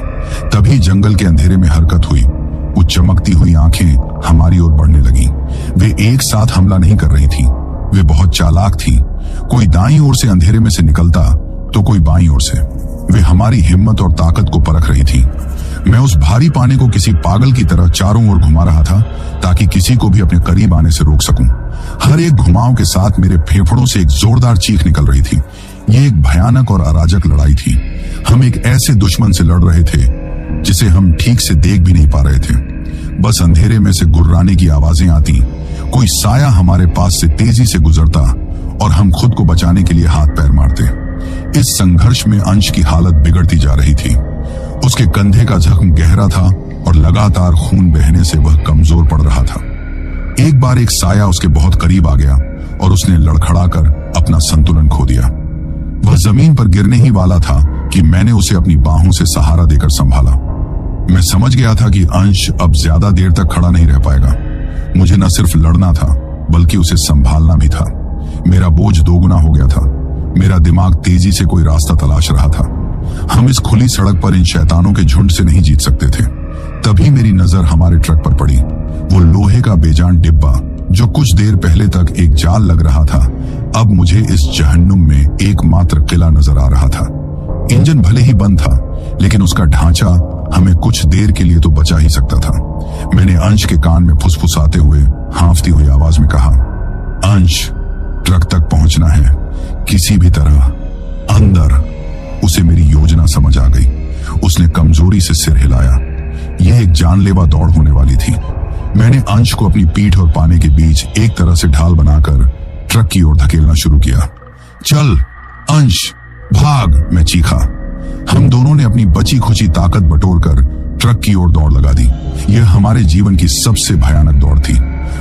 तभी जंगल के अंधेरे में हरकत हुई। वो चमकती हुई आंखें हमारी ओर बढ़ने लगीं। वे एक साथ हमला नहीं कर रही थीं। वे बहुत चालाक थीं। कोई दाईं ओर से अंधेरे में से निकलता तो कोई बाईं ओर से। वे हमारी हिम्मत और ताकत को परख रही थीं। मैं उस भारी पाने को किसी पागल की तरह चारों ओर घुमा रहा था ताकि किसी को भी अपने करीब आने से रोक सकूं। हर एक घुमाव के साथ मेरे फेफड़ों से एक जोरदार चीख निकल रही थी। ये एक भयानक और अराजक लड़ाई थी। हम एक ऐसे दुश्मन से लड़ रहे थे जिसे हम ठीक से देख भी नहीं पा रहे थे। बस अंधेरे में से गुर्राने की आवाजें आती, कोई साया हमारे पास से तेजी से गुजरता और हम खुद को बचाने के लिए हाथ पैर मारते। इस संघर्ष में अंश की हालत बिगड़ती जा रही थी। उसके कंधे का जख्म गहरा था और लगातार खून बहने से वह कमजोर पड़ रहा था। एक बार एक साया उसके बहुत करीब आ गया और उसने लड़खड़ाकर अपना संतुलन खो दिया। वह जमीन पर गिरने ही वाला था कि मैंने उसे अपनी बाहों से सहारा देकर संभाला। मैं समझ गया था कि अंश अब ज्यादा देर तक खड़ा नहीं रह पाएगा। मुझे न सिर्फ लड़ना था बल्कि उसे संभालना भी था। मेरा बोझ दोगुना हो गया था। मेरा दिमाग तेजी से कोई रास्ता तलाश रहा था। हम इस खुली सड़क पर इन शैतानों के झुंड से नहीं जीत सकते थे। तभी मेरी नजर हमारे ट्रक पर पड़ी। वो लोहे का बेजान डिब्बा जो कुछ देर पहले तक एक जाल लग रहा था, अब मुझे इस जहन्नुम में एकमात्र किला नजर आ रहा था। इंजन भले ही बंद था लेकिन उसका ढांचा हमें कुछ देर के लिए तो बचा ही सकता था। मैंने अंश के कान में फुसफुसाते हुए हांफती हुई आवाज में कहा, अंश, ट्रक तक पहुंचना है किसी भी तरह, अंदर। उसे मेरी योजना समझ आ गई। उसने कमजोरी से सिर हिलाया। यह एक जानलेवा दौड़ होने वाली थी। मैंने अंश को अपनी पीठ और पाने के बीच एक तरह से ढाल बनाकर ट्रक की ओर धकेलना शुरू किया। चल अंश, भाग, मैं चीखा। हम दोनों ने अपनी बची खुची ताकत बटोरकर ट्रक की ओर दौड़ लगा दी। यह हमारे जीवन की सबसे भयानक दौड़ थी।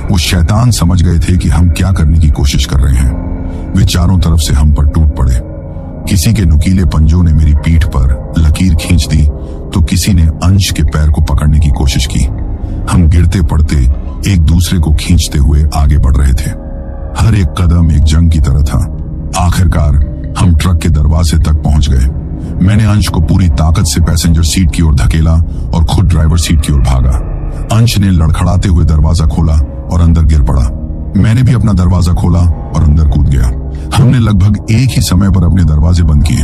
वो शैतान समझ गए थे कि हम क्या करने की कोशिश कर रहे हैं। वे चारों तरफ से हम पर टूट पड़े। किसी के नुकीले पंजों ने मेरी पीठ पर लकीर खींच दी तो किसी ने अंश के पैर को पकड़ने की कोशिश की। हम गिरते पड़ते एक दूसरे को खींचते हुए आगे बढ़ रहे थे। हर एक कदम एक जंग की तरह था। आखिरकार हम ट्रक के दरवाजे तक पहुंच गए। मैंने अंश को पूरी ताकत से पैसेंजर सीट की ओर धकेला और खुद ड्राइवर सीट की ओर भागा। अंश ने लड़खड़ाते हुए दरवाजा खोला और अंदर गिर पड़ा। मैंने भी अपना दरवाजा खोला और अंदर कूद गया। हमने लगभग एक ही समय पर अपने दरवाजे बंद किए।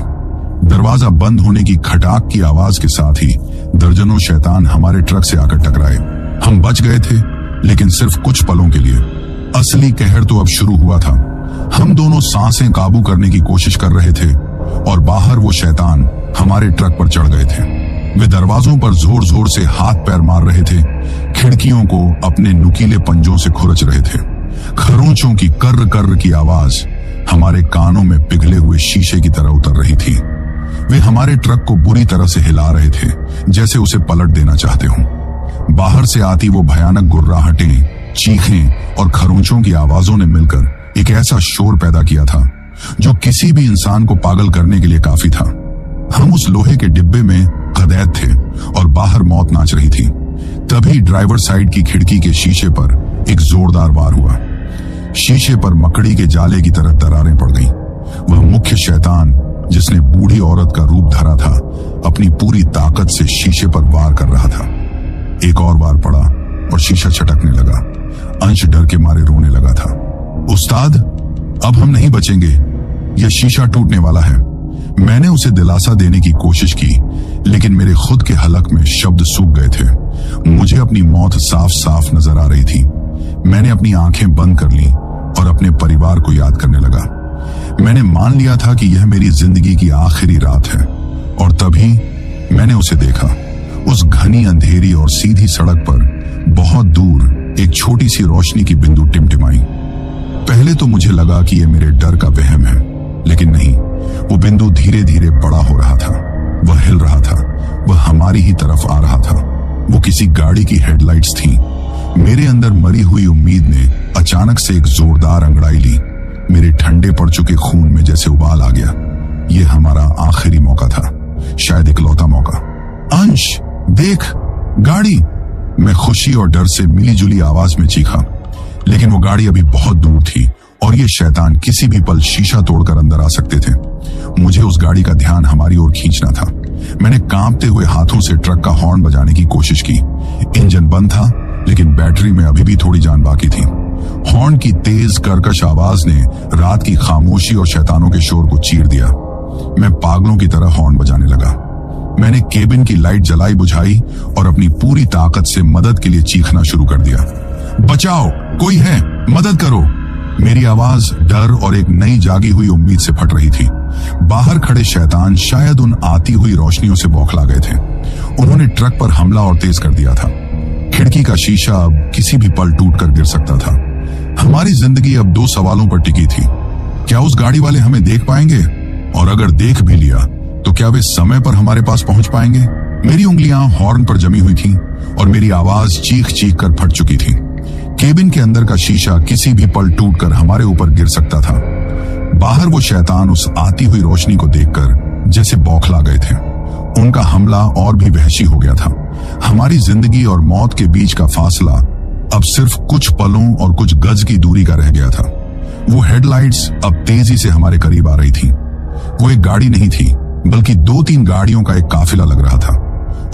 दरवाजा बंद होने की खटाक की आवाज के साथ ही दर्जनों शैतान हमारे ट्रक से आकर टकराए। हम बच गए थे लेकिन सिर्फ कुछ पलों के लिए। असली कहर तो अब शुरू हुआ था। हम दोनों सांसें काबू करने की कोशिश कर रहे थे और बाहर वो शैतान हमारे ट्रक पर चढ़ गए थे। वे दरवाजों पर जोर जोर से हाथ पैर मार रहे थे। खिड़कियों को अपने नुकीले पंजों से खुरच रहे थे। खरोंचों की कर्र कर्र की आवाज हमारे कानों में पिघले हुए शीशे की तरह उतर रही थी। वे हमारे ट्रक को बुरी तरह से हिला रहे थे, जैसे उसे पलट देना चाहते हों। बाहर से आती वो भयानक गुर्राहटें, चीखें और खरोंचों की आवाजों ने मिलकर एक ऐसा शोर पैदा किया था जो किसी भी इंसान को पागल करने के लिए काफी था। हम उस लोहे के डिब्बे में कदैद थे और बाहर मौत नाच रही थी। तभी ड्राइवर साइड की खिड़की के शीशे पर एक जोरदार वार हुआ। शीशे पर मकड़ी के जाले की तरह दरारें पड़ गईं। वह मुख्य शैतान जिसने बूढ़ी औरत का रूप धरा था, अपनी पूरी ताकत से शीशे पर वार कर रहा था। एक और वार पड़ा और शीशा छटकने लगा। अंश डर के मारे रोने लगा था। उस्ताद, अब हम नहीं बचेंगे, यह शीशा टूटने वाला है। मैंने उसे दिलासा देने की कोशिश की, लेकिन मेरे खुद के हलक में शब्द सूख गए थे। मुझे अपनी मौत साफ साफ नजर आ रही थी। मैंने अपनी आंखें बंद कर ली और अपने परिवार को याद करने लगा। मैंने मान लिया था कि यह मेरी जिंदगी की आखिरी रात है, और तभी मैंने उसे देखा। उस घनी अंधेरी और सीधी सड़क पर बहुत दूर एक छोटी सी रोशनी की बिंदु टिमटिमाई। पहले तो मुझे लगा कि यह मेरे डर का वहम है, लेकिन नहीं, वो बिंदु धीरे धीरे बड़ा हो रहा था। वह हिल रहा था, वह हमारी ही तरफ आ रहा था। वो किसी गाड़ी की हेडलाइट्स थी। मेरे अंदर मरी हुई उम्मीद ने अचानक से एक जोरदार अंगड़ाई ली। मेरे ठंडे पड़ चुके खून में जैसे उबाल आ गया। यह हमारा आखिरी मौका था, शायद इकलौता मौका। अंश, देख, गाड़ी! मैं खुशी और डर से मिलीजुली आवाज में चीखा, लेकिन वो गाड़ी अभी बहुत दूर थी और ये शैतान किसी भी पल शीशा तोड़कर अंदर आ सकते थे। मुझे उस गाड़ी का ध्यान हमारी ओर खींचना था। मैंने कांपते हुए हाथों से ट्रक का हॉर्न बजाने की कोशिश की। इंजन बंद था, लेकिन बैटरी में अभी भी थोड़ी जान बाकी थी। हॉर्न की तेज कर्कश आवाज ने रात की खामोशी और शैतानों के शोर को चीर दिया। मैं पागलों की तरह हॉर्न बजाने लगा। मैंने केबिन की लाइट जलाई बुझाई और अपनी पूरी ताकत से मदद के लिए चीखना शुरू कर दिया। बचाओ, कोई है, मदद करो! मेरी आवाज डर और एक नई जागी हुई उम्मीद से फट रही थी। बाहर खड़े शैतान शायद उन आती हुई रोशनियों से बौखला गए थे। उन्होंने ट्रक पर हमला और तेज कर दिया था। खिड़की का शीशा अब किसी भी पल टूटकर गिर सकता था। हमारी जिंदगी अब दो सवालों पर टिकी थी। क्या उस गाड़ी वाले हमें देख पाएंगे? और अगर देख भी लिया तो क्या वे समय पर हमारे पास पहुंच पाएंगे? मेरी उंगलियां हॉर्न पर जमी हुई थीं और मेरी आवाज चीख चीख कर फट चुकी थी। केबिन के अंदर का शीशा किसी भी पल टूटकर हमारे ऊपर गिर सकता था। बाहर वो शैतान उस आती हुई रोशनी को देखकर जैसे बौखला गए थे। उनका हमला और भी वहशी हो गया था। हमारी जिंदगी और मौत के बीच का फासला अब सिर्फ कुछ पलों और कुछ गज की दूरी का रह गया था। वो हेडलाइट्स अब तेजी से हमारे करीब आ रही थी। वो एक गाड़ी नहीं थी, बल्कि 2-3 गाड़ियों का एक काफिला लग रहा था।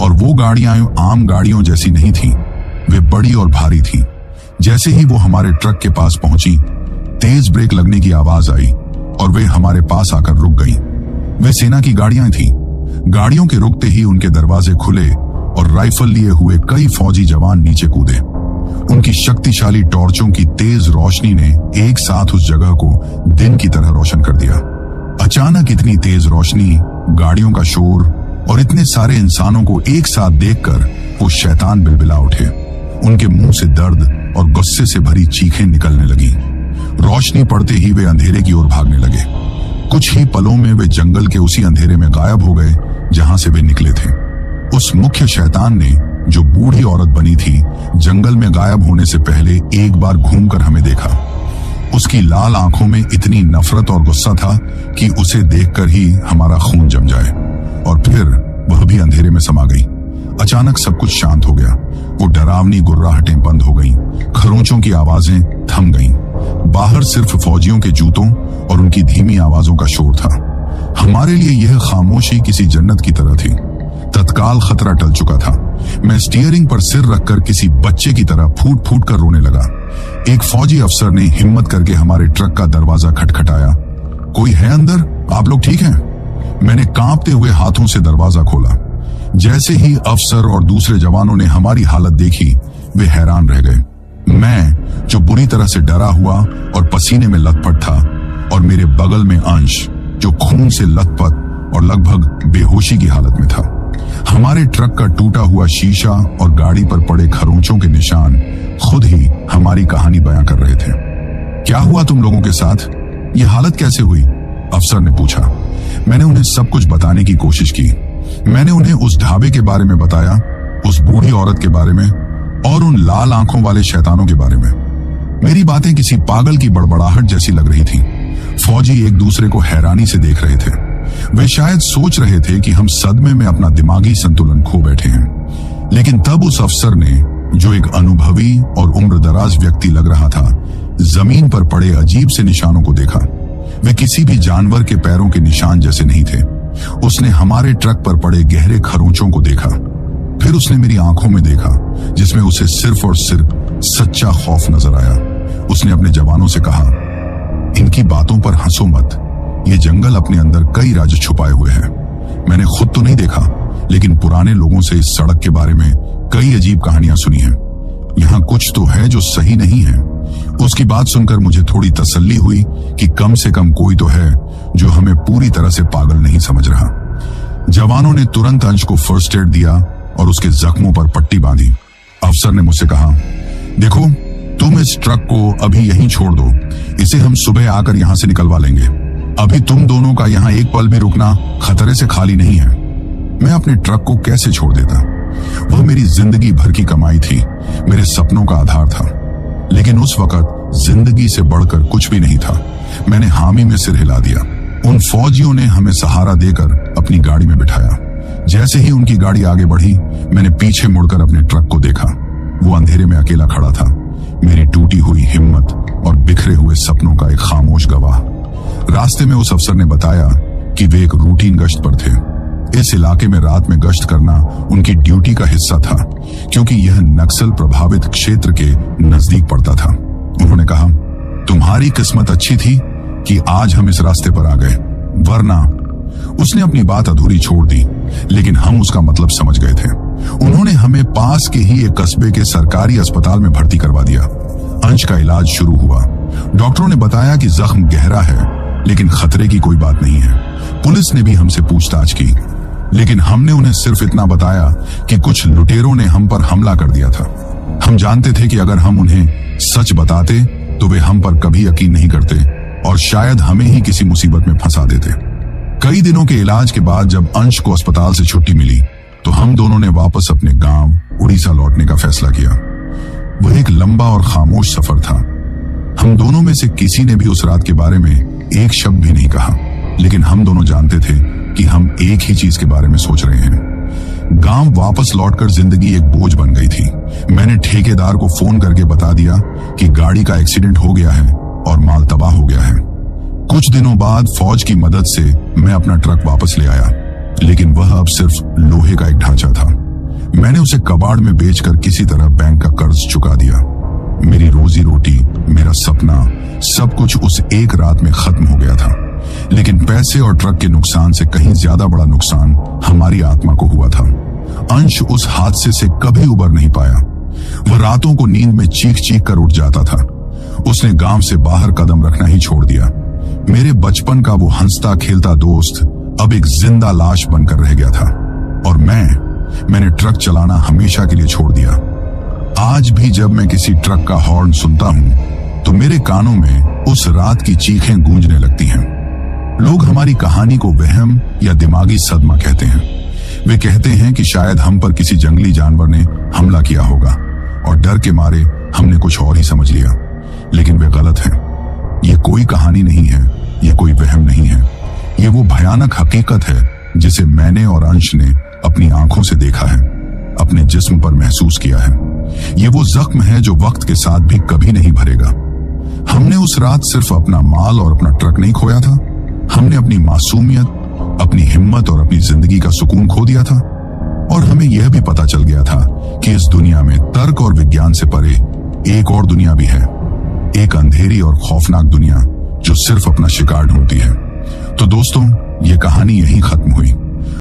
और वो गाड़ियां आम गाड़ियों जैसी नहीं थी, वे बड़ी और भारी थी। जैसे ही वो हमारे ट्रक के पास पहुंची, तेज ब्रेक लगने की आवाज आई और वे हमारे पास आकर रुक गईं। वे सेना की गाड़ियां थीं। गाड़ियों के रुकते ही उनके दरवाजे खुले और राइफल लिए हुए कई फौजी जवान नीचे कूदे। उनकी शक्तिशाली टॉर्चों की तेज रोशनी ने एक साथ उस जगह को दिन की तरह रोशन कर दिया। अचानक इतनी तेज रोशनी, गाड़ियों का शोर और इतने सारे इंसानों को एक साथ देखकर वो शैतान बिलबिला उठे। उनके मुंह से दर्द और गुस्से से भरी चीखें निकलने लगी। रोशनी पड़ते ही वे अंधेरे की ओर भागने लगे। कुछ ही पलों में वे जंगल के उसी अंधेरे में गायब हो गए जहां से वे निकले थे। उस मुख्य शैतान ने, जो बूढ़ी औरत बनी थी, जंगल में गायब होने से पहले एक बार घूमकर हमें देखा। उसकी लाल आंखों में इतनी नफरत और गुस्सा था कि उसे देखकर ही हमारा खून जम जाए। और फिर वह भी अंधेरे में समा गई। अचानक सब कुछ शांत हो गया। वो डरावनी गुर्राहटें बंद हो गईं, खरोंचों की आवाजें थम गईं। बाहर सिर्फ फौजियों के जूतों और उनकी धीमी आवाजों का शोर था। हमारे लिए यह खामोशी किसी जन्नत की तरह थी। तत्काल खतरा टल चुका था। मैं स्टीयरिंग पर सिर रखकर किसी बच्चे की तरह फूट फूट कर रोने लगा। एक फौजी अफसर ने हिम्मत करके हमारे ट्रक का दरवाजा खटखटाया। कोई है अंदर? आप लोग ठीक हैं? मैंने कांपते हुए हाथों से दरवाजा खोला। जैसे ही अफसर और दूसरे जवानों ने हमारी हालत देखी, वे हैरान रह गए। मैं, जो बुरी तरह से डरा हुआ और पसीने में लथपथ था, और मेरे बगल में अंश, जो खून से लथपथ और लगभग बेहोशी की हालत में था। हमारे ट्रक का टूटा हुआ शीशा और गाड़ी पर पड़े खरोंचों के निशान खुद ही हमारी कहानी बयां कर रहे थे। क्या हुआ तुम लोगों के साथ? ये हालत कैसे हुई? अफसर ने पूछा। मैंने उन्हें सब कुछ बताने की कोशिश की। मैंने उन्हें उस ढाबे के बारे में बताया, उस बूढ़ी औरत के बारे में और उन लाल आंखों वाले शैतानों के बारे में। मेरी बातें किसी पागल की बड़बड़ाहट जैसी लग रही थी। फौजी एक दूसरे को हैरानी से देख रहे थे। वे शायद सोच रहे थे कि हम सदमे में अपना दिमागी संतुलन खो बैठे हैं। लेकिन तब उस अफसर ने, जो एक अनुभवी और उम्रदराज व्यक्ति लग रहा था, जमीन पर पड़े अजीब से निशानों को देखा। वे किसी भी जानवर के पैरों के निशान जैसे नहीं थे। उसने हमारे ट्रक पर पड़े गहरे खरोंचों को देखा। फिर उसने मेरी आंखों में देखा, जिसमें उसे सिर्फ और सिर्फ सच्चा खौफ नजर आया। उसने अपने जवानों से कहा, इनकी बातों पर हंसो मत। ये जंगल अपने अंदर कई राज छुपाए हुए है। मैंने खुद तो नहीं देखा, लेकिन पुराने लोगों से इस सड़क के बारे में कई अजीब कहानियां सुनी हैं। यहाँ कुछ तो है जो सही नहीं है। उसकी बात सुनकर मुझे थोड़ी तसल्ली हुई कि कम से कम कोई तो है जो हमें पूरी तरह से पागल नहीं समझ रहा। जवानों ने तुरंत अंश को फर्स्ट एड दिया और उसके जख्मों पर पट्टी बांधी। अफसर ने मुझसे कहा, देखो, तुम इस ट्रक को अभी यहीं छोड़ दो। इसे हम सुबह आकर यहाँ से निकलवा लेंगे। अभी तुम दोनों का यहाँ एक पल भी रुकना खतरे से खाली नहीं है। मैं अपने ट्रक को कैसे छोड़ देता? वह मेरी जिंदगी भर की कमाई थी, मेरे सपनों का आधार था। लेकिन उस वक्त जिंदगी से बढ़कर कुछ भी नहीं था। मैंने हामी में सिर हिला दिया। उन फौजियों ने हमें सहारा देकर अपनी गाड़ी में बिठाया। जैसे ही उनकी गाड़ी आगे बढ़ी, मैंने पीछे मुड़कर अपने ट्रक को देखा। वो अंधेरे में अकेला खड़ा था, मेरी टूटी हुई हिम्मत और बिखरे हुए सपनों का एक खामोश गवाह। रास्ते में उस अफसर ने बताया कि वे एक रूटीन गश्त पर थे। इस इलाके में रात में गश्त करना उनकी ड्यूटी का हिस्सा था, क्योंकि यह नक्सल प्रभावित क्षेत्र के नजदीक पड़ता था। उन्होंने कहा, तुम्हारी किस्मत अच्छी थी कि आज हम इस रास्ते पर आ गए, वरना। उसने अपनी बात अधूरी छोड़ दी, लेकिन हम उसका मतलब समझ गए थे। उन्होंने हमें पास के ही एक कस्बे के सरकारी अस्पताल में भर्ती करवा दिया। अंश का इलाज शुरू हुआ। डॉक्टरों ने बताया कि जख्म गहरा है, लेकिन खतरे की कोई बात नहीं है। पुलिस ने भी हमसे पूछताछ की, लेकिन हमने उन्हें सिर्फ इतना बताया कि कुछ लुटेरों ने हम पर हमला कर दिया था। हम जानते थे कि अगर हम उन्हें सच बताते तो वे हम पर कभी यकीन नहीं करते और शायद हमें ही किसी मुसीबत में फंसा देते। कई दिनों के इलाज के बाद जब अंश को अस्पताल से छुट्टी मिली, तो हम दोनों ने वापस अपने गांव उड़ीसा लौटने का फैसला किया। वह एक लंबा और खामोश सफर था। हम दोनों में से किसी ने भी उस रात के बारे में एक शब्द भी नहीं कहा, लेकिन हम दोनों जानते थे कि हम एक ही चीज के बारे में सोच रहे हैं। गांव वापस लौटकर जिंदगी एक बोझ बन गई थी। मैंने ठेकेदार को फोन करके बता दिया कि गाड़ी का एक्सीडेंट हो गया है और माल तबाह हो गया है। कुछ दिनों बाद फौज की मदद से मैं अपना ट्रक वापस ले आया, लेकिन वह अब सिर्फ लोहे का एक ढांचा था। मैंने उसे कबाड़ में बेचकर किसी तरह बैंक का कर्ज चुका दिया। मेरी रोजी रोटी, मेरा सपना, सब कुछ उस एक रात में खत्म हो गया था। लेकिन पैसे और ट्रक के नुकसान से कहीं ज्यादा बड़ा नुकसान हमारी आत्मा को हुआ था। अंश उस हादसे से कभी उबर नहीं पाया। वह रातों को नींद में चीख चीख कर उठ जाता था। उसने गांव से बाहर कदम रखना ही छोड़ दिया। मेरे बचपन का वो हंसता खेलता दोस्त अब एक जिंदा लाश बनकर रह गया था। और मैंने ट्रक चलाना हमेशा के लिए छोड़ दिया। आज भी जब मैं किसी ट्रक का हॉर्न सुनता हूं, तो मेरे कानों में उस रात की चीखें गूंजने लगती हैं। लोग हमारी कहानी को वहम या दिमागी सदमा कहते हैं। वे कहते हैं कि शायद हम पर किसी जंगली जानवर ने हमला किया होगा और डर के मारे हमने कुछ और ही समझ लिया। लेकिन वे गलत हैं। ये कोई कहानी नहीं है, ये कोई वहम नहीं है। ये वो भयानक हकीकत है जिसे मैंने और अंश ने अपनी आंखों से देखा है, अपने जिस्म पर महसूस किया है। ये वो जख्म है जो वक्त के साथ भी कभी नहीं भरेगा। हमने उस रात सिर्फ अपना माल और अपना ट्रक नहीं खोया था, हमने अपनी मासूमियत, अपनी हिम्मत और अपनी जिंदगी का सुकून खो दिया था। और हमें यह भी पता चल गया था कि इस दुनिया में तर्क और विज्ञान से परे एक और दुनिया भी है, एक अंधेरी और खौफनाक दुनिया जो सिर्फ अपना शिकार ढूंढती है। तो दोस्तों, ये कहानी यहीं खत्म हुई।